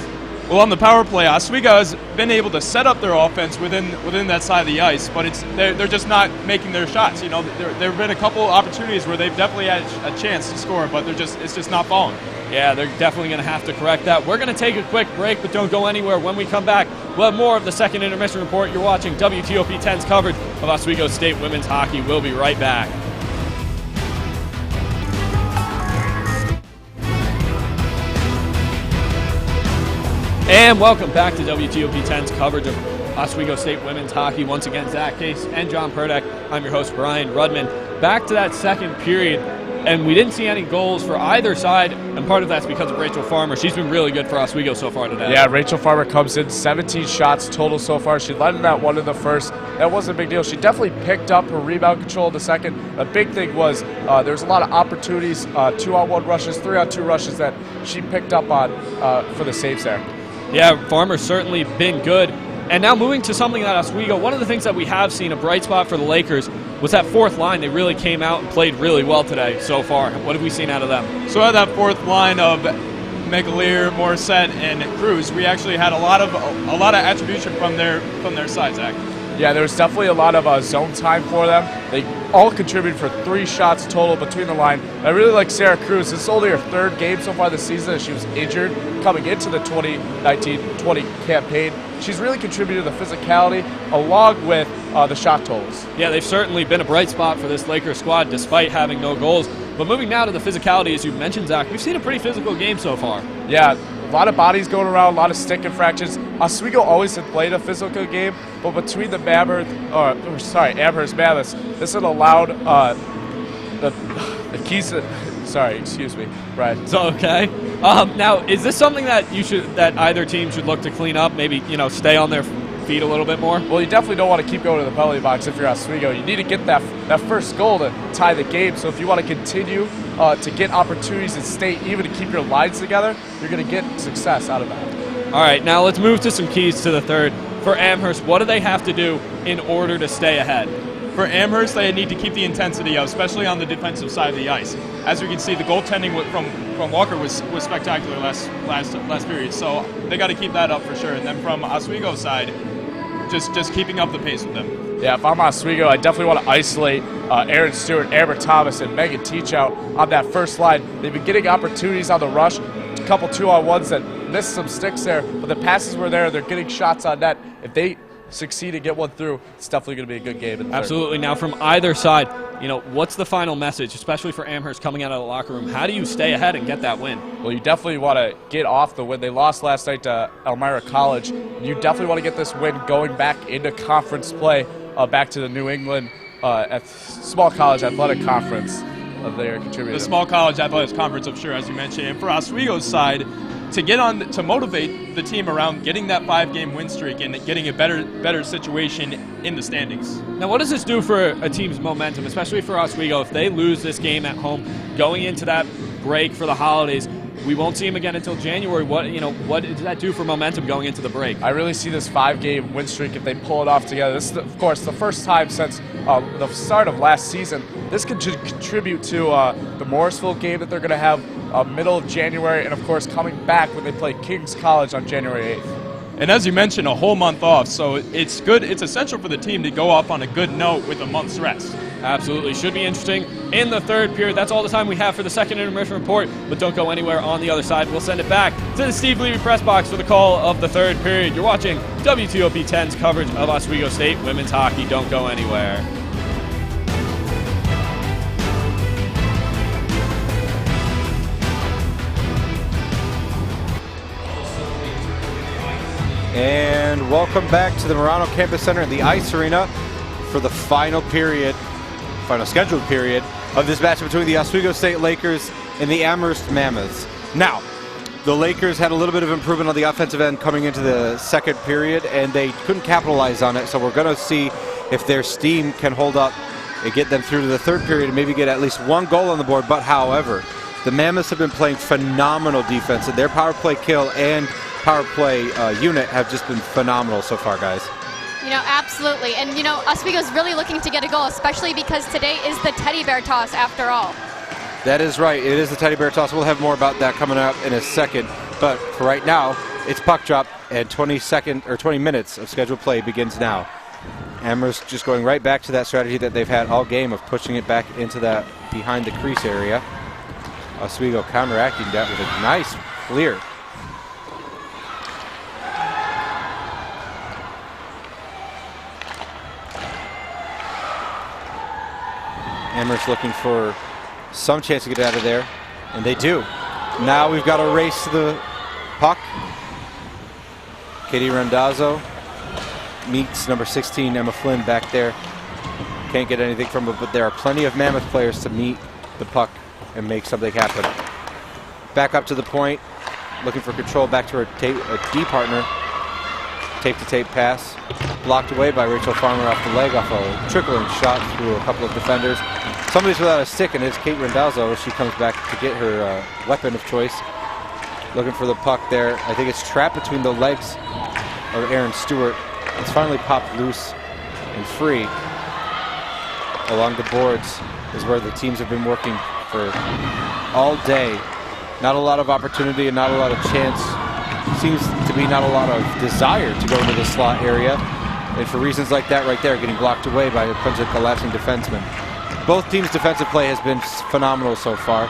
Well, on the power play, Oswego has been able to set up their offense within that side of the ice, but they're just not making their shots. There have been a couple opportunities where they've definitely had a chance to score, but it's just not falling. Yeah, they're definitely going to have to correct that. We're going to take a quick break, but don't go anywhere. When we come back, we'll have more of the second intermission report. You're watching WTOP 10's coverage of Oswego State women's hockey. We'll be right back. And welcome back to WTOP 10's coverage of Oswego State women's hockey. Once again, Zach Case and John Purdak. I'm your host, Brian Rudman. Back to that second period, and we didn't see any goals for either side, and part of that's because of Rachel Farmer. She's been really good for Oswego so far today. Yeah, Rachel Farmer comes in 17 shots total so far. She led in that one in the first. That wasn't a big deal. She definitely picked up her rebound control in the second. A big thing was there was a lot of opportunities, 2-on-1 rushes, 3-on-2 rushes that she picked up on for the saves there. Yeah, Farmer's certainly been good. And now moving to something that Oswego, one of the things that we have seen, a bright spot for the Lakers, was that fourth line. They really came out and played really well today so far. What have we seen out of them? So out of that fourth line of McAleer, Morissette, and Cruz, we actually had a lot of attribution from their side, Zach. Yeah, there was definitely a lot of zone time for them. They all contributed for 3 shots total between the line. I really like Sarah Cruz. This is only her 3rd game so far this season. She was injured coming into the 2019-20 campaign. She's really contributed to the physicality along with the shot totals. Yeah, they've certainly been a bright spot for this Lakers squad despite having no goals. But moving now to the physicality, as you mentioned, Zach, we've seen a pretty physical game so far. Yeah, a lot of bodies going around, a lot of stick infractions. Oswego always had played a physical game, but between the Amherst Mammoths, this had allowed the keys to, sorry, excuse me, Brad. It's okay. Now, is this something that that either team should look to clean up? Maybe stay on their feet a little bit more. Well, you definitely don't want to keep going to the penalty box if you're Oswego. You need to get that first goal to tie the game. So if you want to continue to get opportunities and stay even to keep your lines together, you're going to get success out of that. All right, now let's move to some keys to the third. For Amherst, what do they have to do in order to stay ahead? For Amherst, they need to keep the intensity up, especially on the defensive side of the ice. As we can see, the goaltending from Walker was spectacular last period, so they got to keep that up for sure. And then from Oswego's side, just keeping up the pace with them. Yeah, if I'm Oswego, I definitely want to isolate Aaron Stewart, Amber Thomas, and Megan Teachout on that first line. They've been getting opportunities on the rush, a couple 2-on-1s that missed some sticks there, but the passes were there. They're getting shots on net. If they succeed and get one through, it's definitely going to be a good game. In the Absolutely. third. Now, from either side, what's the final message, especially for Amherst coming out of the locker room? How do you stay ahead and get that win? Well, you definitely want to get off the win. They lost last night to Elmira College. You definitely want to get this win going back into conference play, back to the New England Small College Athletic Conference. They're contributing. The Small College Athletics Conference, I'm sure, as you mentioned. And for Oswego's side, to motivate the team around getting that 5-game win streak and getting a better situation in the standings. Now, what does this do for a team's momentum, especially for Oswego? If they lose this game at home, going into that break for the holidays, we won't see them again until January. What does that do for momentum going into the break? I really see this 5-game win streak if they pull it off together. This is, of course, the first time since the start of last season. This could contribute to the Morrisville game that they're going to have middle of January, and of course coming back when they play King's College on January 8th. And as you mentioned, a whole month off, so it's good. It's essential for the team to go off on a good note with a month's rest. Absolutely. Should be interesting in the third period. That's all the time we have for the second intermission report, but don't go anywhere on the other side. We'll send it back to the Steve Levy press box for the call of the third period. You're watching WTOP 10's coverage of Oswego State women's hockey. Don't go anywhere. And welcome back to the Marano Campus Center in the Ice Arena for the final scheduled period of this match between the Oswego State Lakers and the Amherst Mammoths. Now, the Lakers had a little bit of improvement on the offensive end coming into the second period, and they couldn't capitalize on it, so we're going to see if their steam can hold up and get them through to the third period and maybe get at least one goal on the board. But however, the Mammoths have been playing phenomenal defense, and their power play kill and power play unit have just been phenomenal so far, guys. You know, absolutely. And, you know, Oswego's really looking to get a goal, especially because today is the teddy bear toss after all. That is right. It is the teddy bear toss. We'll have more about that coming up in a second. But for right now, it's puck drop, and 20 minutes of scheduled play begins now. Amherst just going right back to that strategy that they've had all game of pushing it back into that behind the crease area. Oswego counteracting that with a nice clear. Amherst looking for some chance to get out of there, and they do. Now we've got a race to the puck. Katie Randazzo meets number 16, Emma Flynn, back there. Can't get anything from it, but there are plenty of Mammoth players to meet the puck and make something happen. Back up to the point, looking for control back to her D partner. Tape-to-tape pass, blocked away by Rachel Farmer off the leg, off a trickling shot through a couple of defenders. Somebody's without a stick, and it's Kate Randazzo. She comes back to get her weapon of choice. Looking for the puck there. I think it's trapped between the legs of Erin Stewart. It's finally popped loose and free. Along the boards is where the teams have been working for all day. Not a lot of opportunity and not a lot of chance. Seems to be not a lot of desire to go into the slot area. And for reasons like that right there, getting blocked away by a bunch of collapsing defensemen. Both teams' defensive play has been phenomenal so far.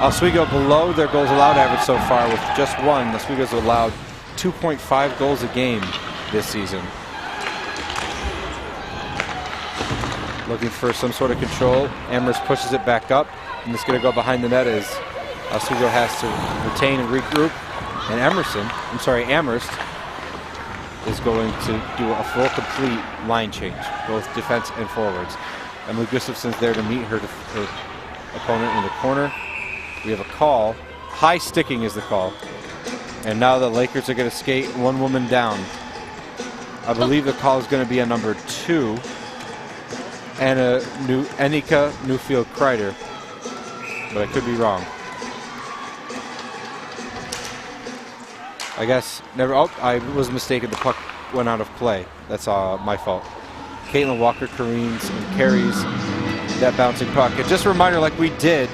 Oswego below their goals allowed average so far with just one. Oswego's allowed 2.5 goals a game this season. Looking for some sort of control. Amherst pushes it back up, and it's going to go behind the net as Oswego has to retain and regroup. And Amherst is going to do a full, complete line change, both defense and forwards. Emily Gustafson's there to meet her opponent in the corner. We have a call. High sticking is the call. And now the Lakers are going to skate one woman down. I believe the call is going to be a number 2. Annika Newfield-Kreider. But I could be wrong. I guess never. Oh, I was mistaken. The puck went out of play. That's my fault. Caitlin Walker careens and carries that bouncing puck. And just a reminder, like we did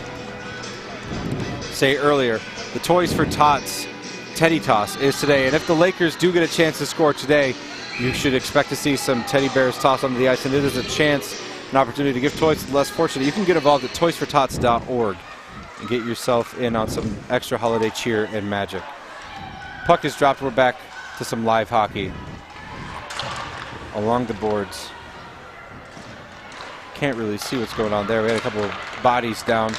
say earlier, the Toys for Tots Teddy Toss is today. And if the Lakers do get a chance to score today, you should expect to see some teddy bears tossed onto the ice. And it is a chance, an opportunity to give toys to the less fortunate. You can get involved at toysfortots.org and get yourself in on some extra holiday cheer and magic. Puck is dropped. We're back to some live hockey along the boards. Can't really see what's going on there. We had a couple of bodies down.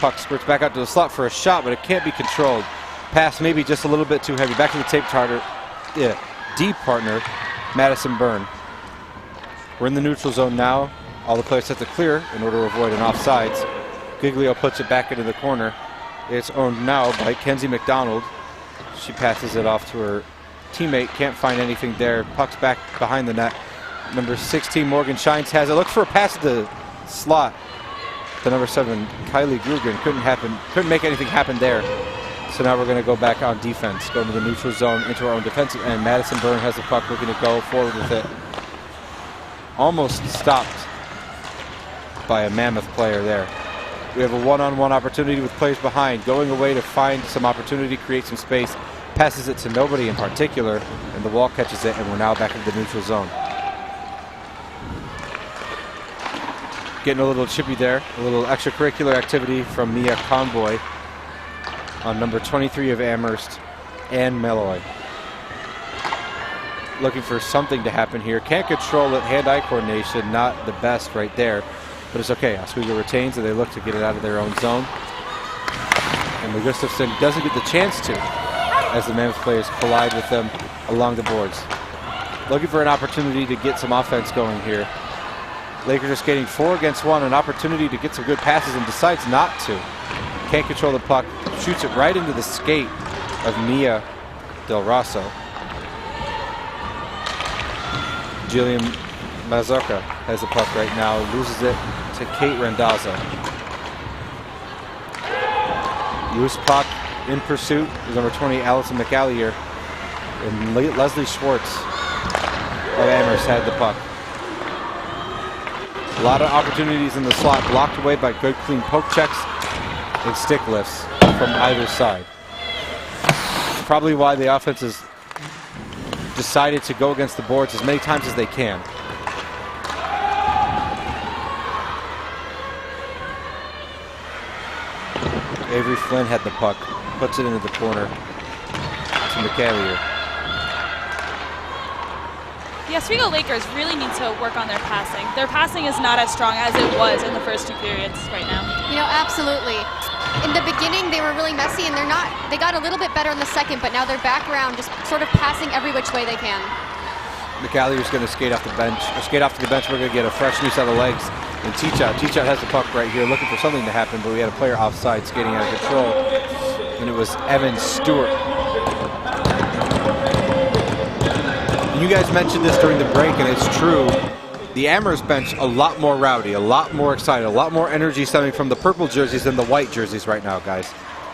Puck squirts back out to the slot for a shot, but it can't be controlled. Pass maybe just a little bit too heavy. Back to the tape tartar. D partner, Madison Byrne. We're in the neutral zone now. All the players have to clear in order to avoid an offsides. Giglio puts it back into the corner. It's owned now by Kenzie McDonald. She passes it off to her teammate. Can't find anything there. Puck's back behind the net. Number 16, Morgan Shines, has it. Look for a pass to the slot. The number 7, Kylie Grugan. Couldn't make anything happen there. So now we're going to go back on defense. Go into the neutral zone, into our own defensive end. Madison Byrne has the puck, looking to go forward with it. Almost stopped by a Mammoth player there. We have a one-on-one opportunity with players behind. Going away to find some opportunity, create some space. Passes it to nobody in particular, and the wall catches it, and we're now back in the neutral zone. getting a little chippy there. A little extracurricular activity from Mia Convoy on number 23 of Amherst, Ann Malloy. Looking for something to happen here. Can't control it. Hand-eye coordination, not the best right there. But it's okay. Oswego retains, and they look to get it out of their own zone. And Gustafson doesn't get the chance to, as the Mammoth players collide with them along the boards. Looking for an opportunity to get some offense going here. Lakers are skating 4 against 1, an opportunity to get some good passes, and decides not to. Can't control the puck. Shoots it right into the skate of Mia Del Rosso. Jillian Mazurka has the puck right now, loses it to Kate Randazzo. Loose puck in pursuit is number 20, Allison McAllier. And Leslie Schwartz of Amherst had the puck. A lot of opportunities in the slot, blocked away by good clean poke checks and stick lifts from either side. Probably why the offense has decided to go against the boards as many times as they can. Avery Flynn had the puck, puts it into the corner to McAllier. The Oswego Lakers really need to work on their passing. Their passing is not as strong as it was in the first 2 periods right now. You know, absolutely. In the beginning, they were really messy, and they got a little bit better in the second, but now they're back around just sort of passing every which way they can. McAllier's going to skate off the bench, or skate off to the bench. We're going to get a fresh new set of legs. And Teachout has the puck right here, looking for something to happen, but we had a player offside skating out of control, and it was Evan Stewart. You guys mentioned this during the break, and it's true. The Amherst bench a lot more rowdy, a lot more excited, a lot more energy stemming from the purple jerseys than the white jerseys right now, guys.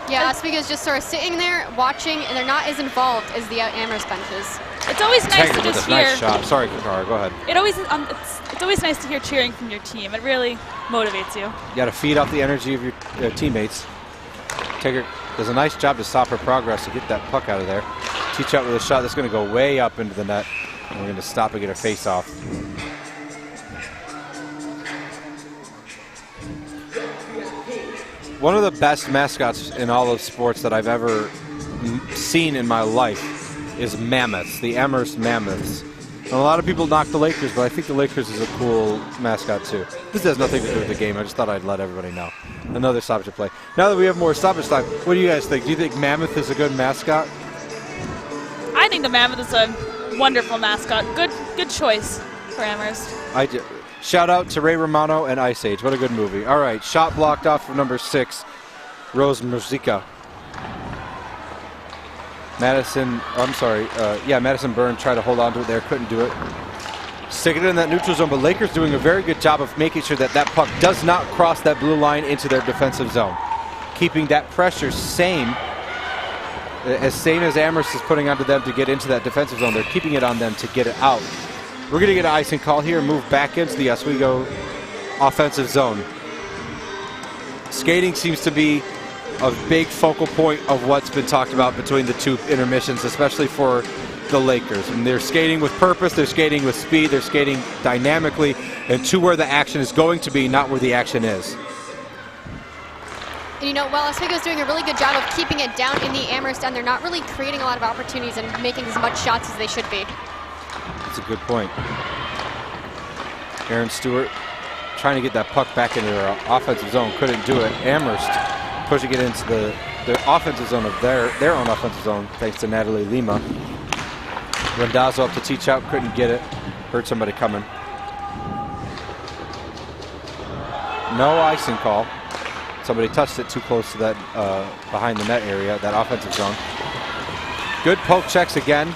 Yeah, Oswego's just sort of sitting there watching, and they're not as involved as the Amherst benches. It's always nice to just hear. Nice shot. Sorry, Kakara, go ahead. It's always nice to hear cheering from your team. It really motivates you. You got to feed off the energy of your teammates. Taker does a nice job to stop her progress to get that puck out of there. Teachout with a shot that's going to go way up into the net, and we're going to stop and get a face-off. One of the best mascots in all of sports that I've ever seen in my life is Mammoths, the Amherst Mammoths. And a lot of people knock the Lakers, but I think the Lakers is a cool mascot too. This has nothing to do with the game. I just thought I'd let everybody know. Another stoppage play. Now that we have more stoppage time, what do you guys think? Do you think Mammoth is a good mascot? I think the Mammoth is a wonderful mascot. Good choice for Amherst. Shout out to Ray Romano and Ice Age. What a good movie. All right, shot blocked off from number 6, Rose Muzica. Madison Byrne tried to hold on to it there, couldn't do it. Sticking it in that neutral zone, but Lakers doing a very good job of making sure that that puck does not cross that blue line into their defensive zone. Keeping that pressure same as Amherst is putting onto them to get into that defensive zone. They're keeping it on them to get it out. We're going to get an icing call here and move back into the Oswego offensive zone. Skating seems to be a big focal point of what's been talked about between the two intermissions, especially for the Lakers. And they're skating with purpose, they're skating with speed, they're skating dynamically, and to where the action is going to be, not where the action is. And you know, while Oswego's doing a really good job of keeping it down in the Amherst end, they're not really creating a lot of opportunities and making as much shots as they should be. That's a good point. Aaron Stewart trying to get that puck back into their offensive zone, couldn't do it. Amherst pushing it into their offensive zone of their own offensive zone, thanks to Natalie Lima. Randazzo up to Teachout, couldn't get it. Heard somebody coming. No icing call. Somebody touched it too close to that behind the net area, that offensive zone. Good poke checks again.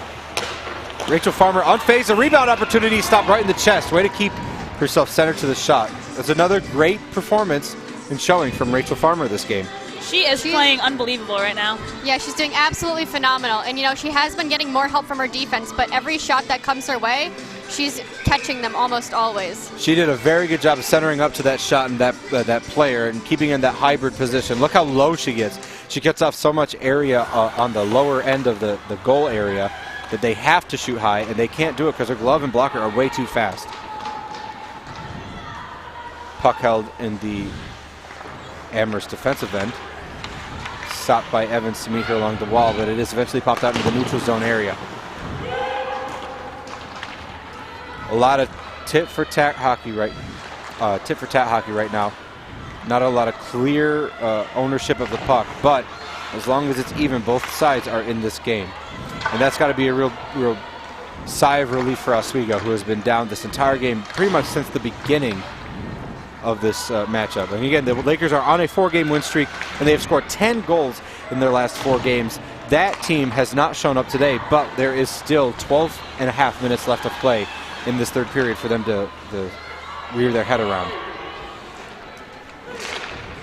Rachel Farmer unfazed, a rebound opportunity, stopped right in the chest. Way to keep herself centered to the shot. That's another great performance and showing from Rachel Farmer this game. She is playing unbelievable right now. Yeah, she's doing absolutely phenomenal. And, you know, she has been getting more help from her defense, but every shot that comes her way, she's catching them almost always. She did a very good job of centering up to that shot and that player and keeping in that hybrid position. Look how low she gets. She gets off so much area on the lower end of the goal area that they have to shoot high, and they can't do it because her glove and blocker are way too fast. Puck held in the Amherst defensive end. Stopped by Evans to meet her along the wall, but it is eventually popped out into the neutral zone area. A lot of tit-for-tat hockey right now. Not a lot of clear ownership of the puck, but as long as it's even, both sides are in this game. And that's got to be a real sigh of relief for Oswego, who has been down this entire game pretty much since the beginning of this matchup. And again, the Lakers are on a 4-game win streak, and they have scored 10 goals in their last 4 games. That team has not shown up today, but there is still 12 and a half minutes left of play in this third period for them to rear their head around.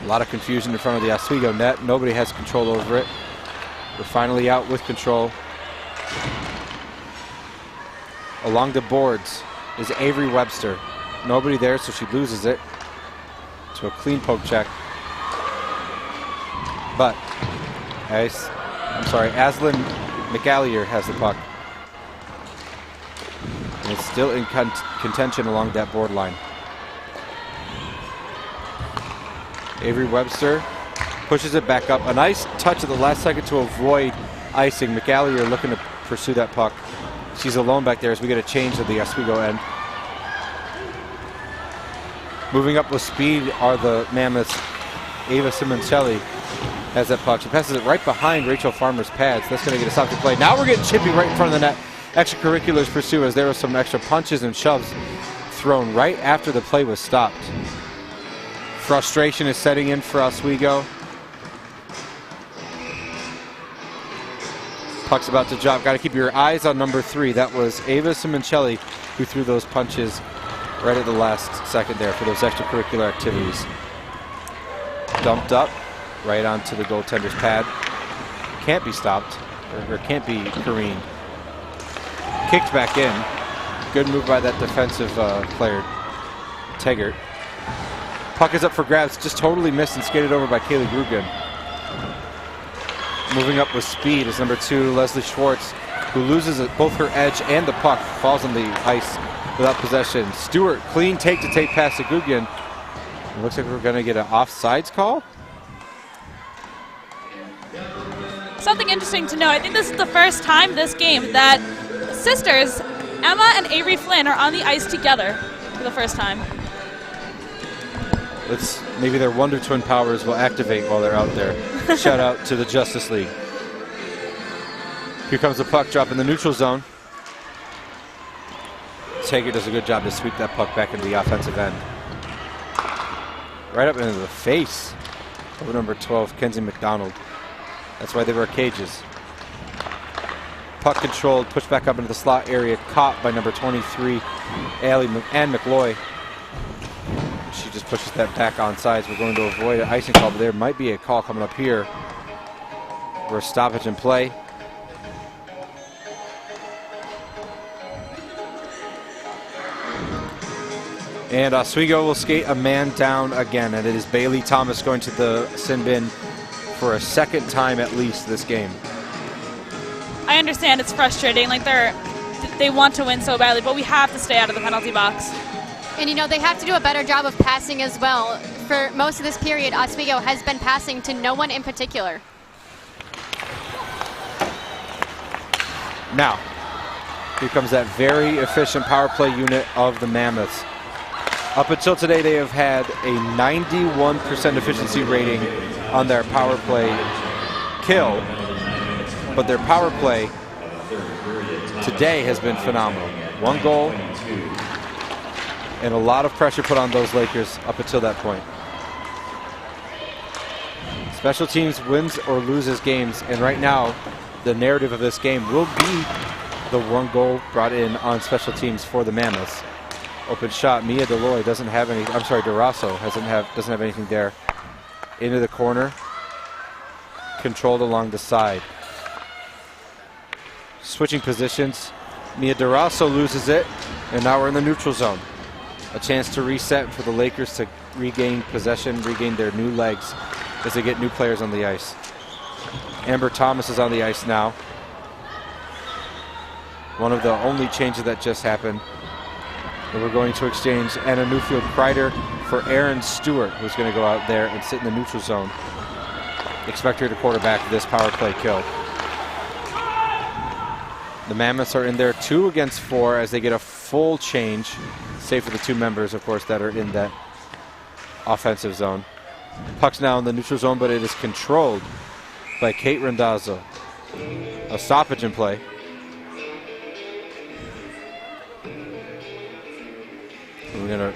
A lot of confusion in front of the Oswego net. Nobody has control over it. We're finally out with control. Along the boards is Avery Webster. Nobody there, so she loses it to a clean poke check. But Aslan McAllier has the puck. And it's still in contention along that board line. Avery Webster pushes it back up. A nice touch at the last second to avoid icing. McAllier looking to pursue that puck. She's alone back there as we get a change at the Oswego end. Moving up with speed are the Mammoths. Ava Simoncelli has that puck. She passes it right behind Rachel Farmer's pads. That's going to get a stop to play. Now we're getting chippy right in front of the net. Extracurriculars pursue as there were some extra punches and shoves thrown right after the play was stopped. Frustration is setting in for Oswego. Puck's about to drop. Got to keep your eyes on number 3. That was Ava Simoncelli who threw those punches right at the last second there for those extracurricular activities. Dumped up right onto the goaltender's pad. Can't be stopped, or can't be careened. Kicked back in. Good move by that defensive player, Taggart. Puck is up for grabs, just totally missed and skated over by Kaylee Grugan. Moving up with speed is number 2, Leslie Schwartz, who loses both her edge and the puck, falls on the ice without possession. Stewart, clean take-to-take pass to Grugan. It looks like we're going to get an offsides call. Something interesting to note, I think this is the first time this game that sisters Emma and Avery Flynn are on the ice together for the first time. Maybe their Wonder Twin powers will activate while they're out there. Shout out to the Justice League. Here comes the puck drop in the neutral zone. Taggart does a good job to sweep that puck back into the offensive end. Right up into the face of number 12, Kenzie McDonald. That's why they wear cages. Puck controlled, pushed back up into the slot area, caught by number 23, Ann McLoy. She just pushes that back on sides. We're going to avoid an icing call, but there might be a call coming up here. For a stoppage in play. And Oswego will skate a man down again, and it is Bailey Thomas going to the sin bin for a second time at least this game. I understand it's frustrating, like they want to win so badly, but we have to stay out of the penalty box. And, you know, they have to do a better job of passing as well. For most of this period, Oswego has been passing to no one in particular. Now, here comes that very efficient power play unit of the Mammoths. Up until today, they have had a 91% efficiency rating on their power play kill, but their power play today has been phenomenal. 1 goal and a lot of pressure put on those Lakers up until that point. Special teams wins or loses games, and right now the narrative of this game will be the 1 goal brought in on special teams for the Mammoths. Open shot, Mia Deloy doesn't have any, I'm sorry, DeRosso doesn't have anything there. Into the corner, controlled along the side. Switching positions, Mia DeRosso loses it, and now we're in the neutral zone. A chance to reset for the Lakers to regain possession, regain their new legs as they get new players on the ice. Amber Thomas is on the ice now. One of the only changes that just happened. And we're going to exchange Anna Newfield-Kreider for Aaron Stewart, who's going to go out there and sit in the neutral zone. Expect her to quarterback this power play kill. The Mammoths are in there 2 against 4 as they get a full change, save for the 2 members, of course, that are in that offensive zone. Puck's now in the neutral zone, but it is controlled by Kate Randazzo. A stoppage in play. We're gonna.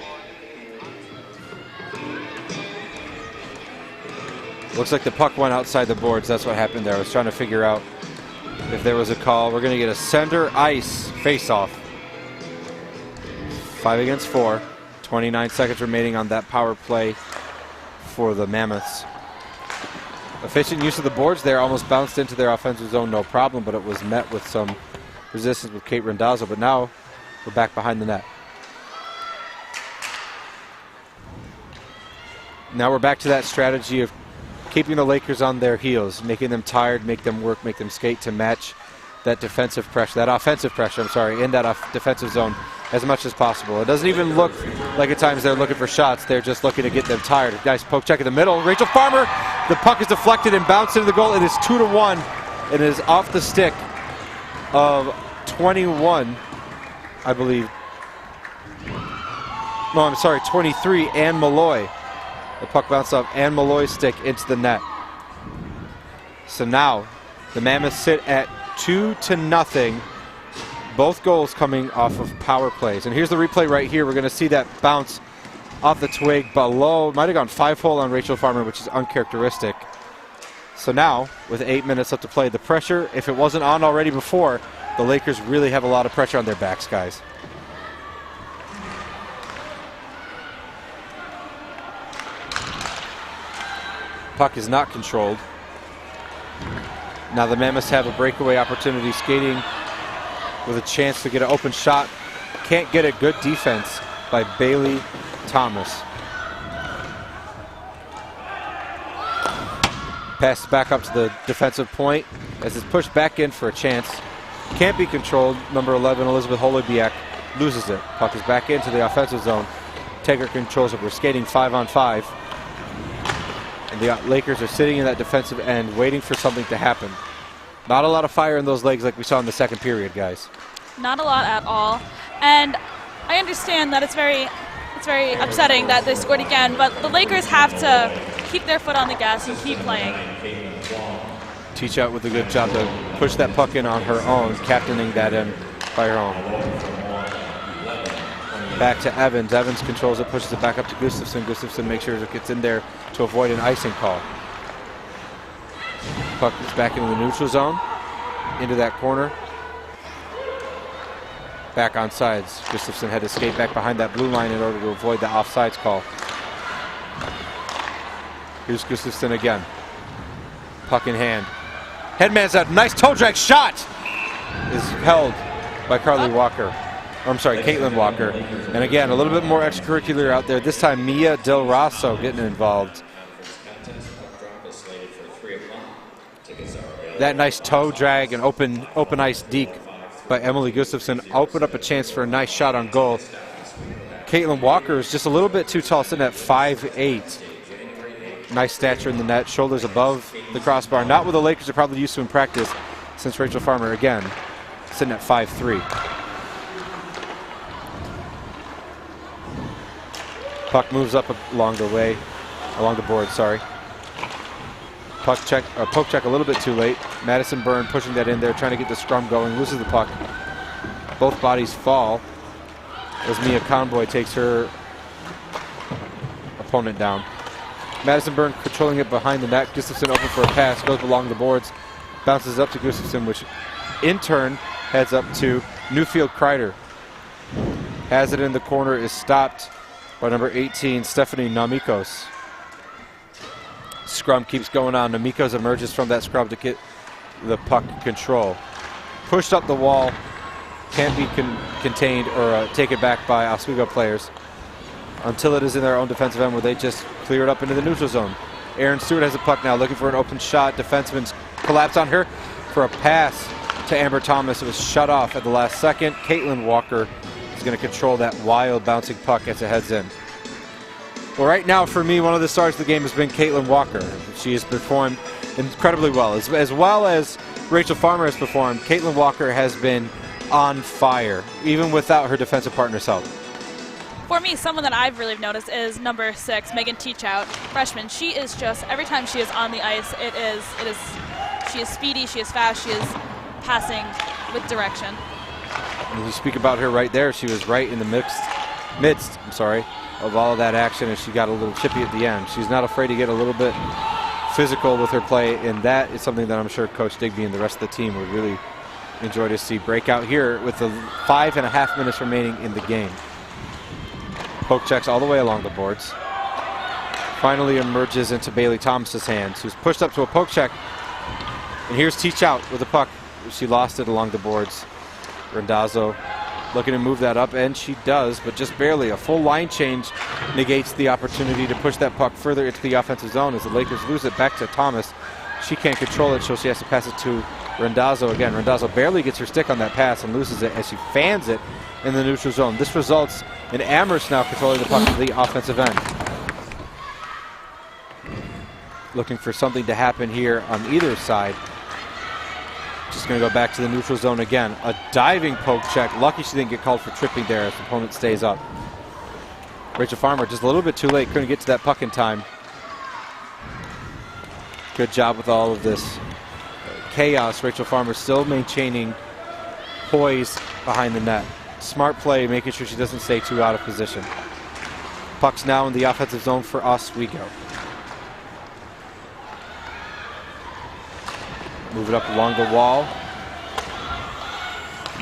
Looks like the puck went outside the boards. That's what happened there. I was trying to figure out if there was a call. We're going to get a center ice face-off. 5 against 4. 29 seconds remaining on that power play for the Mammoths. Efficient use of the boards there. Almost bounced into their offensive zone, no problem, but it was met with some resistance with Kate Randazzo. But now we're back behind the net. Now we're back to that strategy of keeping the Lakers on their heels, making them tired, make them work, make them skate to match that defensive pressure, that offensive pressure, in that defensive zone as much as possible. It doesn't even look like at times they're looking for shots. They're just looking to get them tired. Nice poke check in the middle. Rachel Farmer, the puck is deflected and bounced into the goal. It is 2-1. It is off the stick of 21, I believe. No, I'm sorry, 23, Ann Malloy. The puck bounced off Ann Malloy's stick into the net. So now the Mammoths sit at 2-0. Both goals coming off of power plays. And here's the replay right here. We're going to see that bounce off the twig below. Might have gone 5-hole on Rachel Farmer, which is uncharacteristic. So now, with 8 minutes left to play, the pressure, if it wasn't on already before, the Lakers really have a lot of pressure on their backs, guys. Puck is not controlled. Now the Mammoths have a breakaway opportunity, skating with a chance to get an open shot. Can't get a good defense by Bailey Thomas. Pass back up to the defensive point as it's pushed back in for a chance. Can't be controlled. Number 11, Elizabeth Holobiak, loses it. Puck is back into the offensive zone. Taker controls it. We're skating 5-on-5. And the Lakers are sitting in that defensive end waiting for something to happen. Not a lot of fire in those legs like we saw in the second period, guys. Not a lot at all. And I understand that it's very upsetting that they scored again, but the Lakers have to keep their foot on the gas and keep playing. Teach out with a good job to push that puck in on her own, captaining that in by her own. Back to Evans. Evans controls it, pushes it back up to Gustafson. Gustafson makes sure it gets in there to avoid an icing call. Puck is back into the neutral zone, into that corner. Back on sides. Gustafson had to skate back behind that blue line in order to avoid the offsides call. Here's Gustafson again. Puck in hand. Headman's out. Nice toe drag shot is held by Carly Walker. I'm sorry, Caitlin Walker. And again, a little bit more extracurricular out there. This time, Mia Del Rosso getting involved. That nice toe drag and open ice deke by Emily Gustafson opened up a chance for a nice shot on goal. Caitlin Walker is just a little bit too tall, sitting at 5'8". Nice stature in the net, shoulders above the crossbar. Not what the Lakers are probably used to in practice, since Rachel Farmer, again, sitting at 5'3". Puck moves up along the board, sorry. Poke check a little bit too late. Madison Byrne pushing that in there, trying to get the scrum going, loses the puck. Both bodies fall as Mia Conboy takes her opponent down. Madison Byrne controlling it behind the net. Gustafson open for a pass, goes along the boards, bounces up to Gustafson, which in turn heads up to Newfield Kreider. Has it in the corner, is stopped by number 18, Stephanie Namikos. Scrum keeps going on. Namikos emerges from that scrum to get the puck control. Pushed up the wall, can't be contained or taken back by Oswego players until it is in their own defensive end where they just clear it up into the neutral zone. Aaron Stewart has a puck now, looking for an open shot. Defenseman's collapse on her for a pass to Amber Thomas. It was shut off at the last second. Caitlin Walker is going to control that wild bouncing puck as it heads in. Well, right now, for me, one of the stars of the game has been Caitlin Walker. She has performed incredibly well. As well as Rachel Farmer has performed, Caitlin Walker has been on fire, even without her defensive partner's help. For me, someone that I've really noticed is number 6, Megan Teachout, freshman. She is just, every time she is on the ice, she is speedy, she is fast, she is passing with direction. And you speak about her right there. She was right in the midst of all of that action, and she got a little chippy at the end. She's not afraid to get a little bit physical with her play, and that is something that I'm sure Coach Digby and the rest of the team would really enjoy to see break out here with the 5.5 minutes remaining in the game. Poke checks all the way along the boards. Finally emerges into Bailey Thomas's hands, who's pushed up to a poke check. And here's Teachout with the puck. She lost it along the boards. Randazzo looking to move that up, and she does, but just barely. A full line change negates the opportunity to push that puck further into the offensive zone as the Lakers lose it back to Thomas. She can't control it, so she has to pass it to Randazzo again. Randazzo barely gets her stick on that pass and loses it as she fans it in the neutral zone. This results in Amherst now controlling the puck to the offensive end. Looking for something to happen here on either side. Just going to go back to the neutral zone again. A diving poke check. Lucky she didn't get called for tripping there as the opponent stays up. Rachel Farmer just a little bit too late. Couldn't get to that puck in time. Good job with all of this chaos. Rachel Farmer still maintaining poise behind the net. Smart play, making sure she doesn't stay too out of position. Puck's now in the offensive zone for Oswego. Move it up along the wall.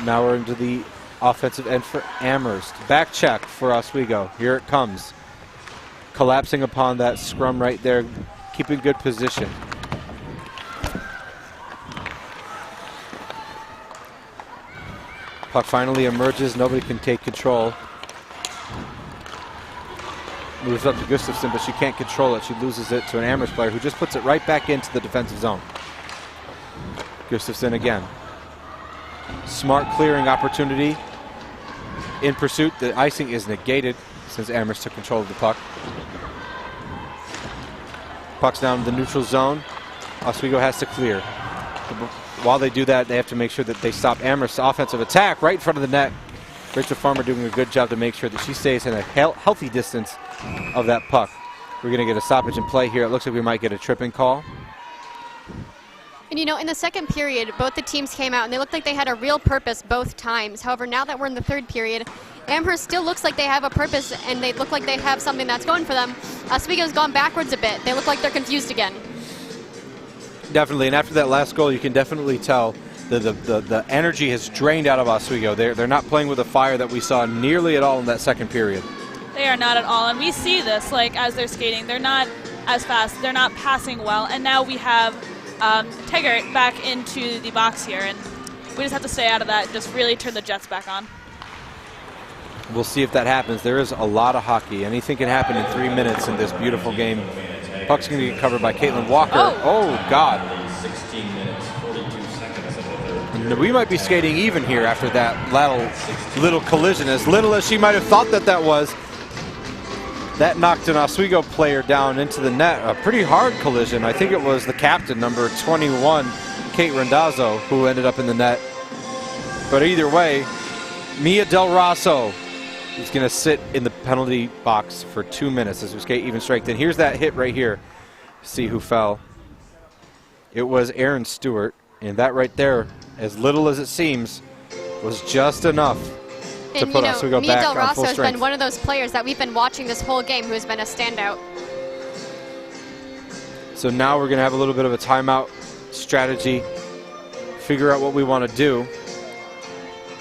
Now we're into the offensive end for Amherst. Back check for Oswego. Here it comes. Collapsing upon that scrum right there, keeping good position. Puck finally emerges. Nobody can take control. Moves up to Gustafson, but she can't control it. She loses it to an Amherst player who just puts it right back into the defensive zone. Gustafson again. Smart clearing opportunity. In pursuit, the icing is negated since Amherst took control of the puck. Puck's down in the neutral zone. Oswego has to clear. While they do that, they have to make sure that they stop Amherst's offensive attack right in front of the net. Rachel Farmer doing a good job to make sure that she stays in a healthy distance of that puck. We're going to get a stoppage in play here. It looks like we might get a tripping call. And you know, in the second period, both the teams came out and they looked like they had a real purpose both times. However, now that we're in the third period, Amherst still looks like they have a purpose and they look like they have something that's going for them. Oswego's gone backwards a bit. They look like they're confused again. Definitely, and after that last goal, you can definitely tell the energy has drained out of Oswego. They're not playing with the fire that we saw nearly at all in that second period. They are not at all, and we see this, like, as they're skating. They're not as fast. They're not passing well, and now we have Taggart back into the box here, and we just have to stay out of that and just really turn the Jets back on. We'll see if that happens. There is a lot of hockey. Anything can happen in 3 minutes in this beautiful game. Puck's going to get covered by Caitlin Walker. Oh, God. 16 minutes, 42 seconds of the third. And we might be skating even here after that little collision. As little as she might have thought that was, that knocked an Oswego player down into the net. A pretty hard collision. I think it was the captain, number 21, Kate Randazzo, who ended up in the net. But either way, Mia Del Rosso is going to sit in the penalty box for 2 minutes as we skate even strength. And here's that hit right here. See who fell. It was Erin Stewart. And that right there, as little as it seems, was just enough to put Oswego Mia back Del on Rosso full has strength. been one of those players that we've been watching this whole game who has been a standout. So now we're going to have a little bit of a timeout strategy, figure out what we want to do.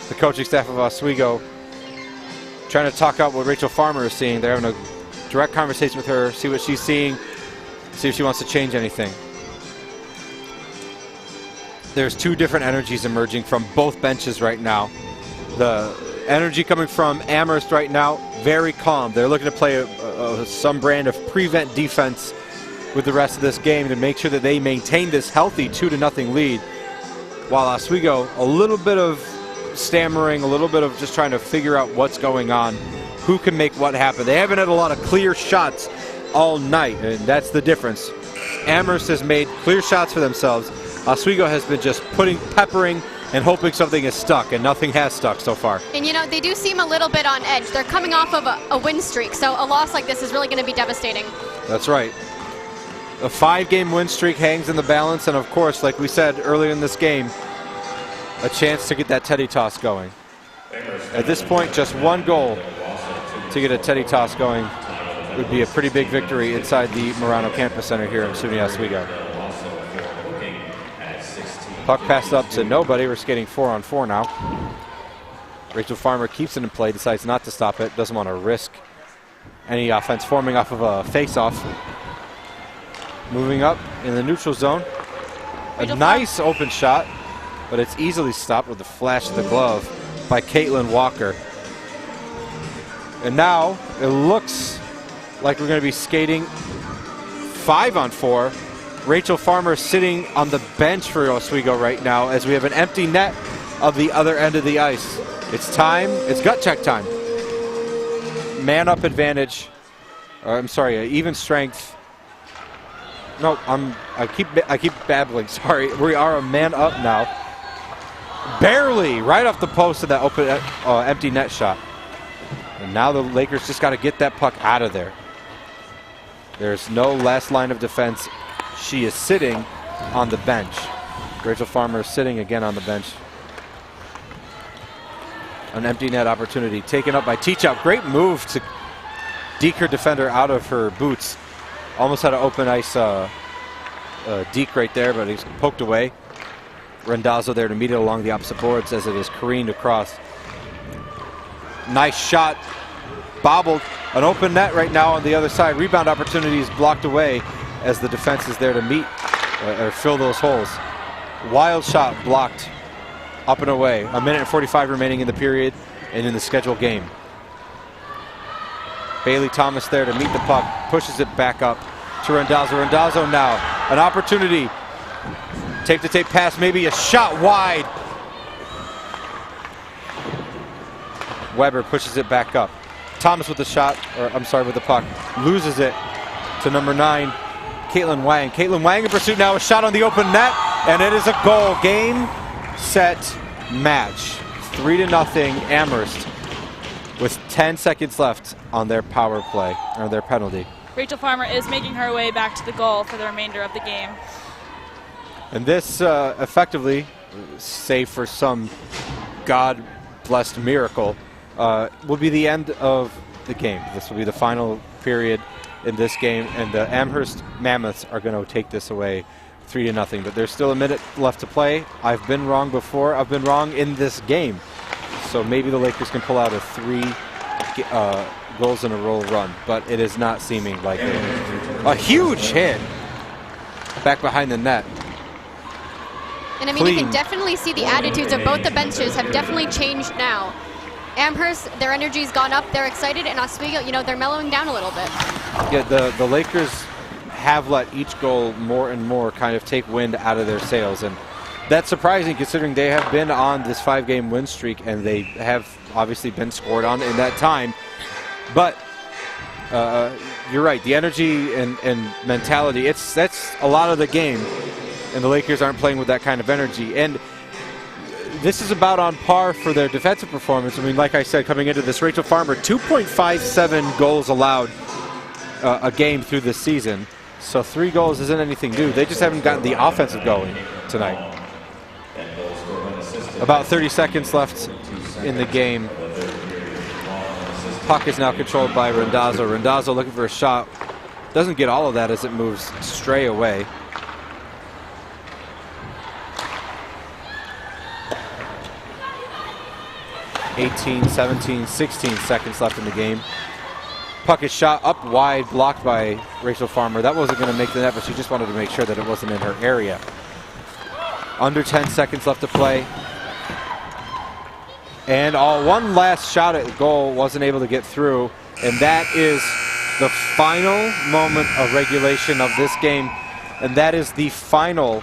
The coaching staff of Oswego trying to talk out what Rachel Farmer is seeing. They're having a direct conversation with her, see what she's seeing, see if she wants to change anything. There's two different energies emerging from both benches right now. The energy coming from Amherst right now, very calm. They're looking to play some brand of prevent defense with the rest of this game to make sure that they maintain this healthy 2-0 lead. While Oswego, a little bit of stammering, a little bit of just trying to figure out what's going on who can make what happen. They haven't had a lot of clear shots all night, and that's the difference. Amherst has made clear shots for themselves. Oswego has been just peppering and hoping something is stuck, and nothing has stuck so far. And you know, they do seem a little bit on edge. They're coming off of a win streak, so a loss like this is really going to be devastating. That's right. A 5-game win streak hangs in the balance, and of course, like we said earlier in this game, a chance to get that teddy toss going. At this point, just one goal to get a teddy toss going would be a pretty big victory inside the Marano Campus Center here in SUNY Oswego. Puck passed up to nobody. We're skating 4-on-4 now. Rachel Farmer keeps it in play, decides not to stop it, doesn't want to risk any offense forming off of a face-off. Moving up in the neutral zone. A nice open shot, but it's easily stopped with the flash of the glove by Caitlin Walker. And now it looks like we're going to be skating 5-on-4. Rachel Farmer sitting on the bench for Oswego right now as we have an empty net of the other end of the ice. It's time. It's gut check time. Man up advantage. I'm sorry, even strength. No, I keep babbling. Sorry, we are a man up now. Barely right off the post of that open empty net shot. And now the Lakers just got to get that puck out of there. There's no last line of defense. She is sitting on the bench. Rachel Farmer is sitting again on the bench. An empty net opportunity taken up by Teachout. Great move to deke her defender out of her boots. Almost had an open ice deke right there, but he's poked away. Rendazzo there to meet it along the opposite boards as it is careened across. Nice shot. Bobbled. An open net right now on the other side. Rebound opportunities blocked away as the defense is there to meet or fill those holes. Wild shot blocked up and away. 1:45 remaining in the period and in the scheduled game. Bailey Thomas there to meet the puck. Pushes it back up to Rendazzo. Rendazzo now. An opportunity. Tape-to-tape pass. Maybe a shot wide. Weber pushes it back up. Thomas with the shot, or I'm sorry, with the puck. Loses it to number 9, Caitlin Wang. Caitlin Wang in pursuit now. A shot on the open net, and it is a goal. Game, set, match. 3-0 Amherst with 10 seconds left on their power play, or their penalty. Rachel Farmer is making her way back to the goal for the remainder of the game. And this effectively, save for some God-blessed miracle, will be the end of the game. This will be the final period in this game, and the Amherst Mammoths are going to take this away 3-0. But there's still a minute left to play. I've been wrong before. I've been wrong in this game. So maybe the Lakers can pull out a 3 goals in a row run, but it is not seeming like it. A huge hit back behind the net. And I mean, you can definitely see the attitudes of both the benches have definitely changed now. Amherst, their energy's gone up, they're excited, and Oswego, you know, they're mellowing down a little bit. Yeah, the Lakers have let each goal more and more kind of take wind out of their sails, and that's surprising considering they have been on this 5-game win streak, and they have obviously been scored on in that time. But you're right, the energy and mentality, that's a lot of the game, and the Lakers aren't playing with that kind of energy. And this is about on par for their defensive performance. I mean, like I said, coming into this, Rachel Farmer, 2.57 goals allowed a game through this season. So 3 goals isn't anything new. They just haven't gotten the offensive going tonight. About 30 seconds left in the game. Puck is now controlled by Rendazzo. Rendazzo looking for a shot. Doesn't get all of that as it moves stray away. (18, 17, 16 seconds left in the game. Puck is shot up wide, blocked by Rachel Farmer. That wasn't going to make the net, but she just wanted to make sure that it wasn't in her area. Under 10 seconds left to play. And one last shot at goal, wasn't able to get through. And that is the final moment of regulation of this game. And that is the final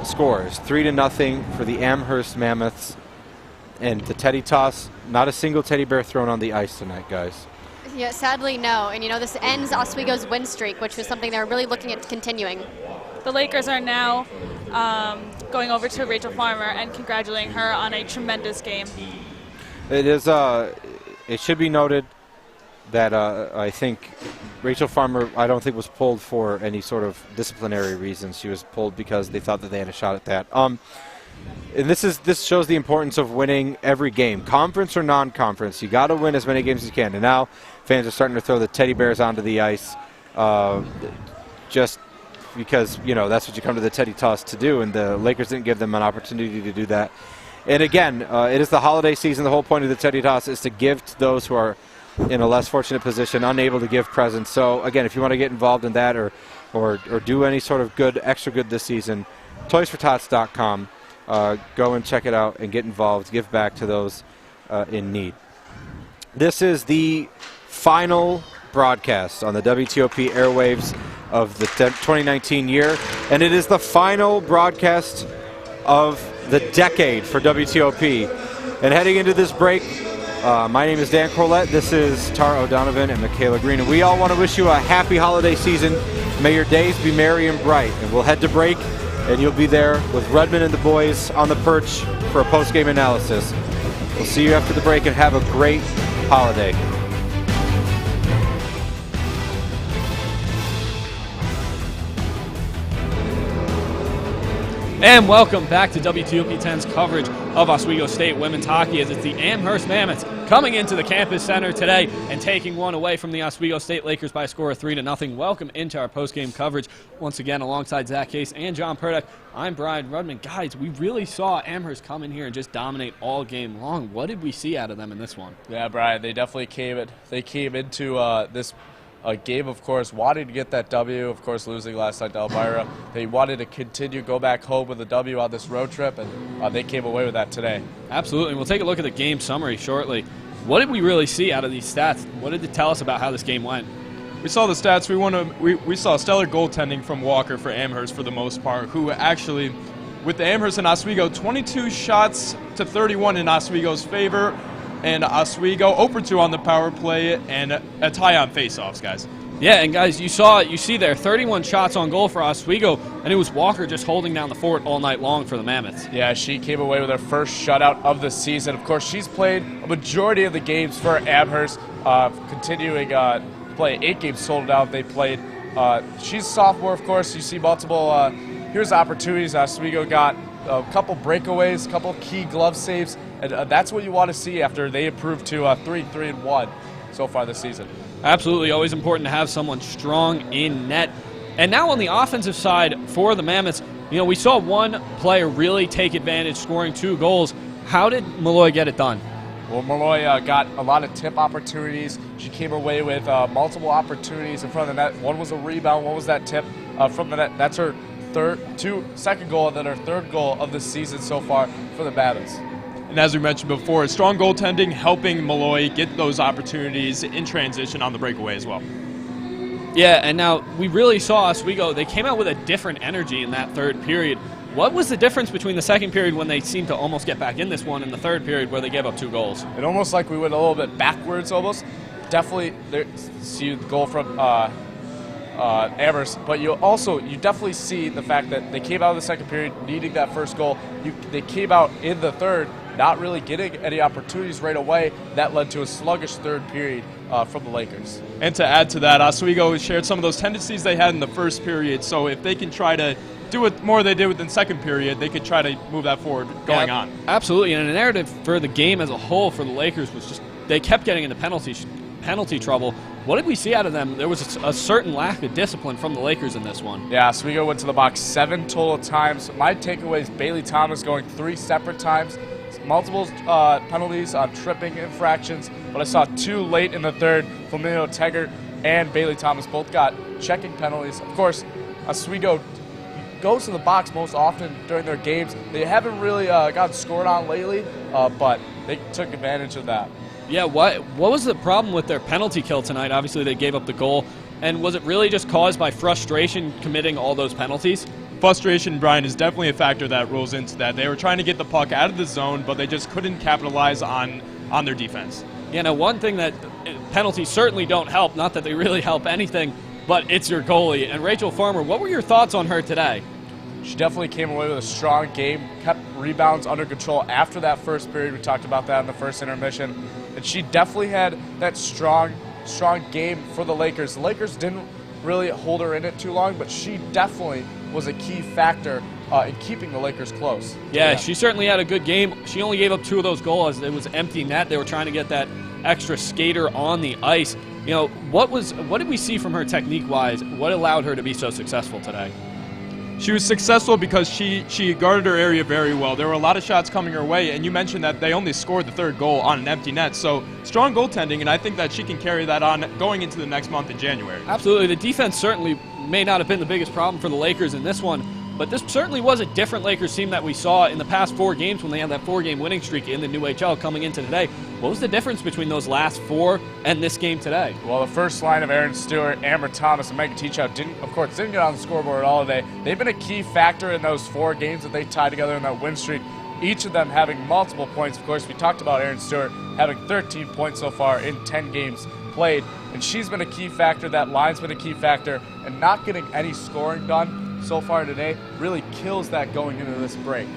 scores. 3-0 for the Amherst Mammoths. And the teddy toss, not a single teddy bear thrown on the ice tonight, guys. Yeah, sadly, no. And, this ends Oswego's win streak, which was something they were really looking at continuing. The Lakers are now going over to Rachel Farmer and congratulating her on a tremendous game. It is. It should be noted that I think Rachel Farmer, I don't think was pulled for any sort of disciplinary reasons. She was pulled because they thought that they had a shot at that. And this shows the importance of winning every game, conference or non-conference. You got to win as many games as you can. And now fans are starting to throw the teddy bears onto the ice, just because that's what you come to the teddy toss to do. And the Lakers didn't give them an opportunity to do that. And again, it is the holiday season. The whole point of the teddy toss is to give to those who are in a less fortunate position, unable to give presents. So again, if you want to get involved in that or do any sort of extra good this season, toysfortots.com. Go and check it out and get involved, give back to those in need. This is the final broadcast on the WTOP airwaves of the 2019 year, and it is the final broadcast of the decade for WTOP. And heading into this break, my name is Dan Corlett. This is Tara O'Donovan and Michaela Green, and we all want to wish you a happy holiday season. May your days be merry and bright. And we'll head to break, and you'll be there with Redmond and the boys on the perch for a post-game analysis. We'll see you after the break, and have a great holiday. And welcome back to WTOP 10's coverage of Oswego State women's hockey, as it's the Amherst Mammoths coming into the campus center today and taking one away from the Oswego State Lakers by a score of 3-0. Welcome into our post-game coverage. Once again, alongside Zach Case and John Purdak, I'm Brian Rudman. Guys, we really saw Amherst come in here and just dominate all game long. What did we see out of them in this one? Yeah, Brian, they definitely came into this game, of course, wanting to get that W, of course, losing last night to Elmira. They wanted to continue, go back home with a W on this road trip, and they came away with that today. Absolutely. We'll take a look at the game summary shortly. What did we really see out of these stats? What did it tell us about how this game went? We saw the stats. We saw stellar goaltending from Walker for Amherst for the most part, who actually, with the Amherst and Oswego, 22 shots to 31 in Oswego's favor, and Oswego 0-2 on the power play and a tie on faceoffs, guys. Yeah, and guys, you see there 31 shots on goal for Oswego, and it was Walker just holding down the fort all night long for the Mammoths. Yeah, she came away with her first shutout of the season. Of course, she's played a majority of the games for Amherst, continuing play 8 games total now they played. She's a sophomore, of course. You see multiple here's opportunities. Oswego got a couple breakaways, a couple key glove saves, and that's what you want to see after they improved to 3-3-1 so far this season. Absolutely, always important to have someone strong in net. And now on the offensive side for the Mammoths, we saw one player really take advantage, scoring 2 goals. How did Malloy get it done? Well, Malloy got a lot of tip opportunities. She came away with multiple opportunities in front of the net. One was a rebound, one was that tip from the net. That's her second goal, and then her third goal of the season so far for the Mammoths. And as we mentioned before, strong goaltending helping Malloy get those opportunities in transition on the breakaway as well. Yeah, and now we really saw Oswego. They came out with a different energy in that third period. What was the difference between the second period when they seemed to almost get back in this one and the third period where they gave up 2 goals? It almost like we went a little bit backwards almost. Definitely see the goal from Amherst, but you definitely see the fact that they came out of the second period needing that first goal. They came out in the third not really getting any opportunities right away. That led to a sluggish third period from the Lakers. And to add to that, Oswego shared some of those tendencies they had in the first period, so if they can try to do what more they did within the second period, they could try to move that forward going on. Absolutely, and the narrative for the game as a whole for the Lakers was just they kept getting into penalty trouble. What did we see out of them? There was a certain lack of discipline from the Lakers in this one. Yeah, Oswego went to the box 7 total times. My takeaway is Bailey Thomas going 3 separate times. Multiple penalties on tripping infractions, but I saw 2 late in the third. Flamingo Teggart and Bailey Thomas both got checking penalties. Of course, Oswego goes to the box most often during their games. They haven't really gotten scored on lately, but they took advantage of that. Yeah, what was the problem with their penalty kill tonight? Obviously, they gave up the goal. And was it really just caused by frustration committing all those penalties? frustration, Brian, is definitely a factor that rolls into that. They were trying to get the puck out of the zone, but they just couldn't capitalize on their defense. You know, one thing that penalties certainly don't help, not that they really help anything, but it's your goalie. And Rachel Farmer, what were your thoughts on her today? She definitely came away with a strong game, kept rebounds under control after that first period. We talked about that in the first intermission. And she definitely had that strong game for the Lakers. The Lakers didn't really hold her in it too long, but she definitely was a key factor in keeping the Lakers close. Yeah, she certainly had a good game. She only gave up 2 of those goals. It was empty net. They were trying to get that extra skater on the ice. You know, what did we see from her technique-wise? What allowed her to be so successful today? She was successful because she guarded her area very well. There were a lot of shots coming her way, and you mentioned that they only scored the 3rd goal on an empty net. So strong goaltending, and I think that she can carry that on going into the next month in January. Absolutely. The defense certainly may not have been the biggest problem for the Lakers in this one, but this certainly was a different Lakers team that we saw in the past 4 games when they had that 4-game winning streak in the new HL coming into today. What was the difference between those last 4 and this game today? Well, the first line of Aaron Stewart, Amber Thomas, and Megan Teachout didn't get on the scoreboard all today. They've been a key factor in those 4 games that they tied together in that win streak, each of them having multiple points. Of course, we talked about Aaron Stewart having 13 points so far in 10 games played, and she's been a key factor. That line's been a key factor, and not getting any scoring done so far today really kills that going into this break.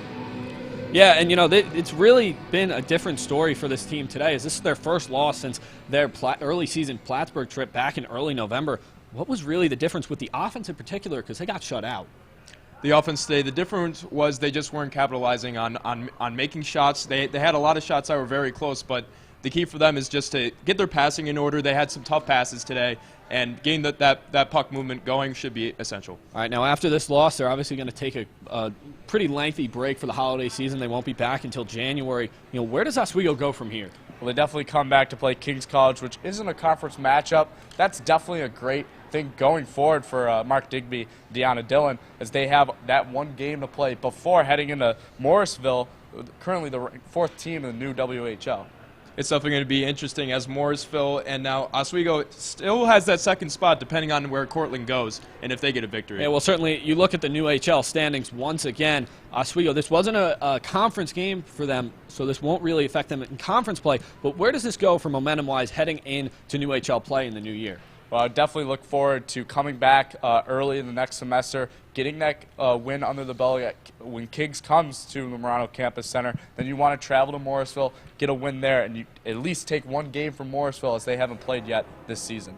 Yeah, and you know, it's really been a different story for this team today, as this is their first loss since their early season Plattsburgh trip back in early November. What was really the difference with the offense in particular, because they got shut out? The offense today, the difference was they just weren't capitalizing on making shots. They had a lot of shots that were very close, but the key for them is just to get their passing in order. They had some tough passes today, and getting that puck movement going should be essential. All right, now after this loss, they're obviously going to take a pretty lengthy break for the holiday season. They won't be back until January. You know, where does Oswego go from here? Well, they definitely come back to play Kings College, which isn't a conference matchup. That's definitely a great thing going forward for Mark Digby, Deanna Dillon, as they have that 1 game to play before heading into Morrisville, currently the 4th team in the new WHL. It's definitely going to be interesting as Morrisville and now Oswego still has that 2nd spot depending on where Cortland goes and if they get a victory. Yeah, well, certainly you look at the new HL standings once again. Oswego, this wasn't a conference game for them, so this won't really affect them in conference play. But where does this go for momentum-wise heading into new HL play in the new year? Well, I definitely look forward to coming back early in the next semester, getting that win under the belt when Kings comes to the Murano Campus Center. Then you want to travel to Morrisville, get a win there, and you at least take 1 game from Morrisville, as they haven't played yet this season.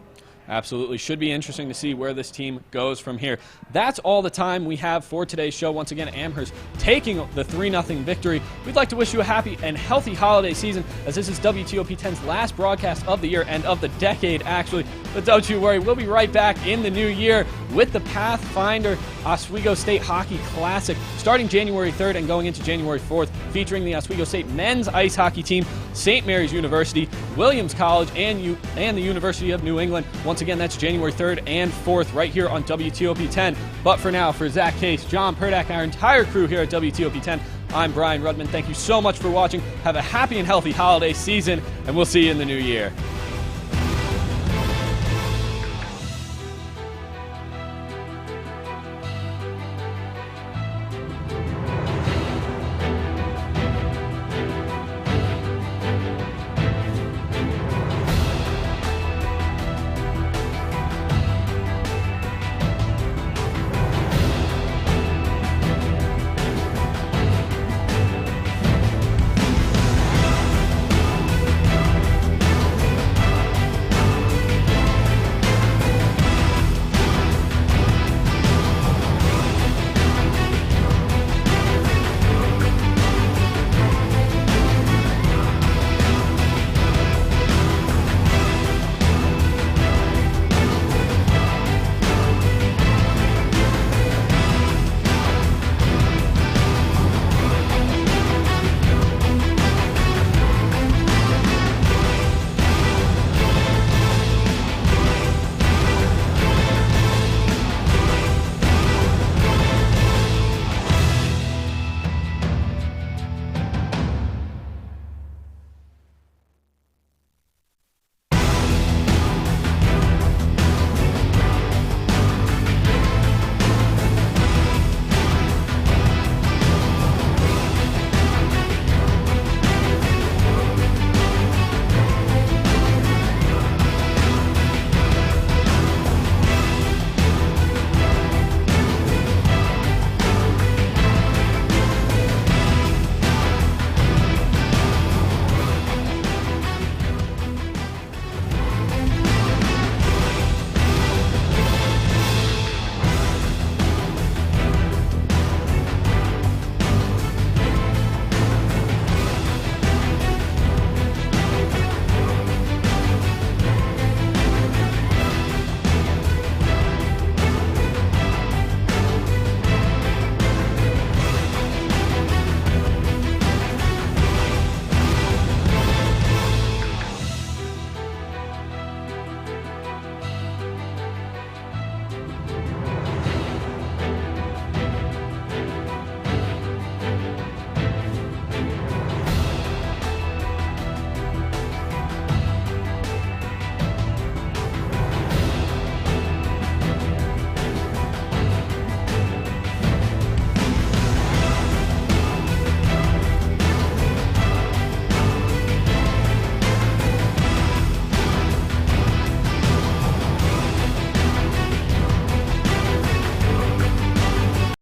Absolutely. Should be interesting to see where this team goes from here. That's all the time we have for today's show. Once again, Amherst taking the 3-0 victory. We'd like to wish you a happy and healthy holiday season, as this is WTOP 10's last broadcast of the year and of the decade, actually. But don't you worry, we'll be right back in the new year with the Pathfinder Oswego State Hockey Classic starting January 3rd and going into January 4th, featuring the Oswego State men's ice hockey team, St. Mary's University, Williams College, and the University of New England. Once again, that's January 3rd and 4th right here on WTOP 10. But for now, for Zach Case, John Perdak, our entire crew here at WTOP 10, I'm Brian Rudman. Thank you so much for watching. Have a happy and healthy holiday season, and we'll see you in the new year.